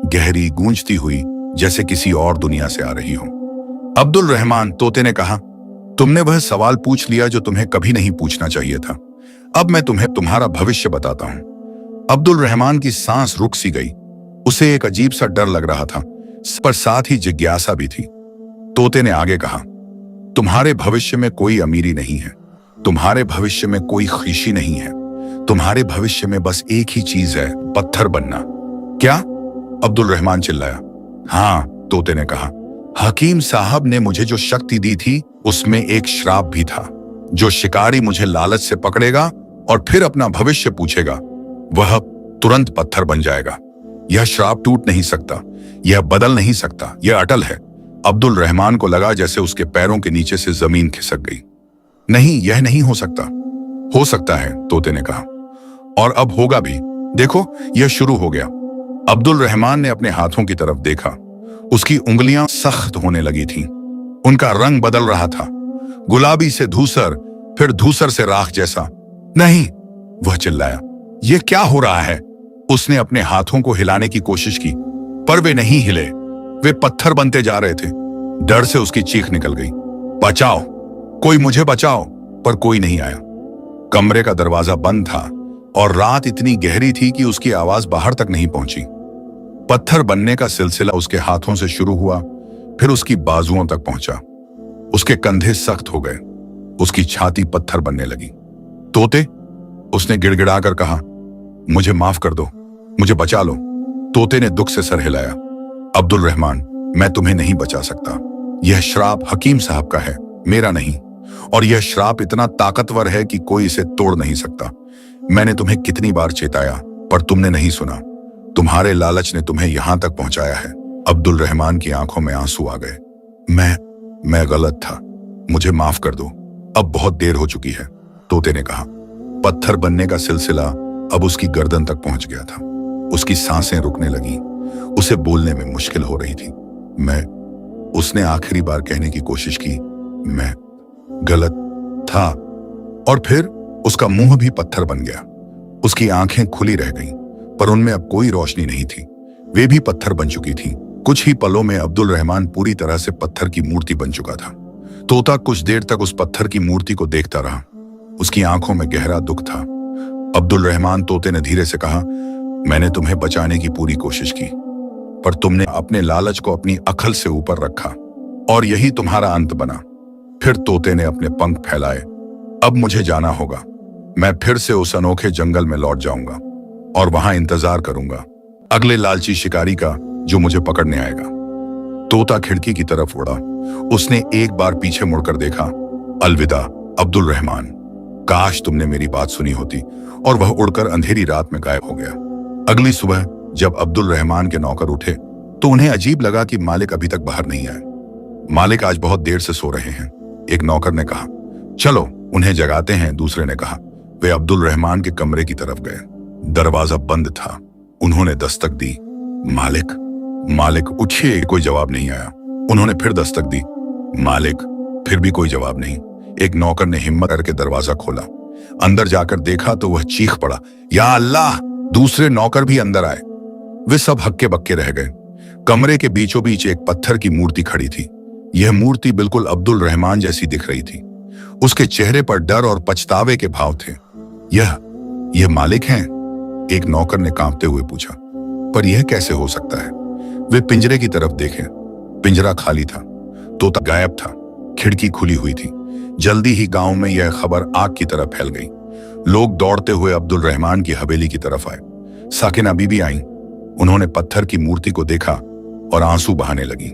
गहरी, गूंजती हुई, जैसे किसी और दुनिया से आ रही हो। अब्दुल रहमान, तोते ने कहा, तुमने वह सवाल पूछ लिया जो तुम्हें कभी नहीं पूछना चाहिए था। अब मैं तुम्हें तुम्हारा भविष्य बताता हूं। अब्दुल रहमान की सांस रुक सी गई। उसे एक अजीब सा डर लग रहा था, पर साथ ही जिज्ञासा भी थी। तोते ने आगे कहा, तुम्हारे भविष्य में कोई अमीरी नहीं है, तुम्हारे भविष्य में कोई खुशी नहीं है, तुम्हारे भविष्य में बस एक ही चीज है, पत्थर बनना। क्या? अब्दुल रहमान चिल्लाया। हाँ, तोते ने कहा, हकीम साहब ने मुझे जो शक्ति दी थी उसमें एक श्राप भी था। जो शिकारी मुझे लालच से पकड़ेगा और फिर अपना भविष्य पूछेगा, वह तुरंत पत्थर बन जाएगा। यह श्राप टूट नहीं सकता, यह बदल नहीं सकता, यह अटल है। अब्दुल रहमान को लगा जैसे उसके पैरों के नीचे से जमीन खिसक गई। नहीं, यह नहीं हो सकता। हो सकता है, तोते ने कहा, और अब होगा भी। देखो, यह शुरू हो गया। अब्दुल रहमान ने अपने हाथों की तरफ देखा। उसकी उंगलियां सख्त होने लगी थीं। उनका रंग बदल रहा था, गुलाबी से धूसर, फिर धूसर से राख जैसा। नहीं, वह चिल्लाया, यह क्या हो रहा है? उसने अपने हाथों को हिलाने की कोशिश की, पर वे नहीं हिले, वे पत्थर बनते जा रहे थे। डर से उसकी चीख निकल गई, बचाओ, कोई मुझे बचाओ। पर कोई नहीं आया। कमरे का दरवाजा बंद था और रात इतनी गहरी थी कि उसकी आवाज बाहर तक नहीं पहुंची। पत्थर बनने का सिलसिला उसके हाथों से शुरू हुआ, फिर उसकी बाजुओं तक पहुंचा। उसके कंधे सख्त हो गए, उसकी छाती पत्थर बनने लगी। तोते, उसने गिड़गिड़ाकर कहा, मुझे माफ कर दो, मुझे बचा लो। तोते ने दुख से सर हिलाया। अब्दुल रहमान, मैं तुम्हें नहीं बचा सकता। यह श्राप हकीम साहब का है, मेरा नहीं। और यह श्राप इतना ताकतवर है कि कोई इसे तोड़ नहीं सकता। मैंने तुम्हें कितनी बार चेताया, पर तुमने नहीं सुना। तुम्हारे लालच ने तुम्हें यहां तक पहुंचाया है। अब्दुल रहमान की आंखों में आंसू आ गए। मैं गलत था, मुझे माफ कर दो, अब बहुत देर हो चुकी है, तोते ने कहा। पत्थर बनने का सिलसिला अब उसकी गर्दन तक पहुंच गया था। उसकी सांसें रुकने लगी, उसे बोलने में मुश्किल हो रही थी। उसने आखिरी बार कहने की कोशिश की, मैं गलत था। और फिर उसका मुंह भी पत्थर बन गया। उसकी आंखें खुली रह गईं, पर उनमें अब कोई रोशनी नहीं थी। वे भी पत्थर बन चुकी थीं। कुछ ही पलों में अब्दुल रहमान पूरी तरह से पत्थर की मूर्ति बन चुका था। तोता कुछ देर तक उस पत्थर की मूर्ति को देखता रहा। उसकी आंखों में गहरा दुख था। अब्दुल रहमान, तोते ने धीरे से कहा, मैंने तुम्हें बचाने की पूरी कोशिश की, पर तुमने अपने लालच को अपनी अकल से ऊपर रखा और यही तुम्हारा अंत बना। फिर तोते ने अपने पंख फैलाए। अब मुझे जाना होगा। मैं फिर से उस अनोखे जंगल में लौट जाऊंगा और वहां इंतजार करूंगा अगले लालची शिकारी का जो मुझे पकड़ने आएगा। तोता खिड़की की तरफ उड़ा। उसने एक बार पीछे मुड़कर देखा। अलविदा अब्दुल रहमान, काश तुमने मेरी बात सुनी होती। और वह उड़कर अंधेरी रात में गायब हो गया। अगली सुबह जब अब्दुल रहमान के नौकर उठे तो उन्हें अजीब लगा कि मालिक अभी तक बाहर नहीं आए। मालिक आज बहुत देर से सो रहे हैं, एक नौकर ने कहा। चलो उन्हें जगाते हैं, दूसरे ने कहा। वे अब्दुल रहमान के कमरे की तरफ गए। दरवाजा बंद था। उन्होंने दस्तक दी। मालिक, मालिक उठिए। कोई जवाब नहीं आया। उन्होंने फिर दस्तक दी। मालिक, फिर भी कोई जवाब नहीं। एक नौकर ने हिम्मत करके दरवाजा खोला। अंदर जाकर देखा तो वह चीख पड़ा, या अल्लाह। दूसरे नौकर भी अंदर आए। वे सब हक्के बक्के रह गए। कमरे के बीचों बीच एक पत्थर की मूर्ति खड़ी थी। यह मूर्ति बिल्कुल अब्दुल रहमान जैसी दिख रही थी। उसके चेहरे पर डर और पछतावे के भाव थे। यह मालिक हैं? एक नौकर ने कांपते हुए पूछा। पर यह कैसे हो सकता है? वे पिंजरे की तरफ देखे। पिंजरा खाली था। तोता गायब था। खिड़की खुली हुई थी। जल्दी ही गांव में यह खबर आग की तरह फैल गई। लोग दौड़ते हुए अब्दुल रहमान की हवेली की तरफ आए। साकिना बीबी आईं। उन्होंने पत्थर की मूर्ति को देखा और आंसू बहाने लगी।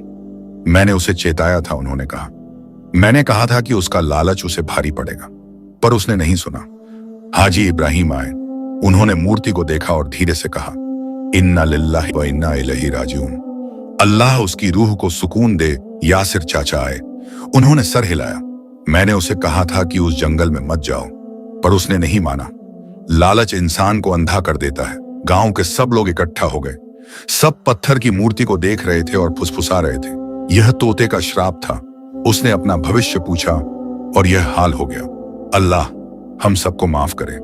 मैंने उसे चेताया था, उन्होंने कहा। मैंने कहा था कि उसका लालच उसे भारी पड़ेगा, पर उसने नहीं सुना। हाजी इब्राहिम आए। उन्होंने मूर्ति को देखा और धीरे से कहा, इन्ना लिल्लाहि व इन्ना इलैहि राजिऊन। अल्लाह उसकी रूह को सुकून दे। यासिर चाचा आए। उन्होंने सर हिलाया। मैंने उसे कहा था कि उस जंगल में मत जाओ, पर उसने नहीं माना। लालच इंसान को अंधा कर देता है। गांव के सब लोग इकट्ठा हो गए। सब पत्थर की मूर्ति को देख रहे थे और फुसफुसा रहे थे। यह तोते का श्राप था। उसने अपना भविष्य पूछा और यह हाल हो गया। अल्लाह हम सबको माफ करे।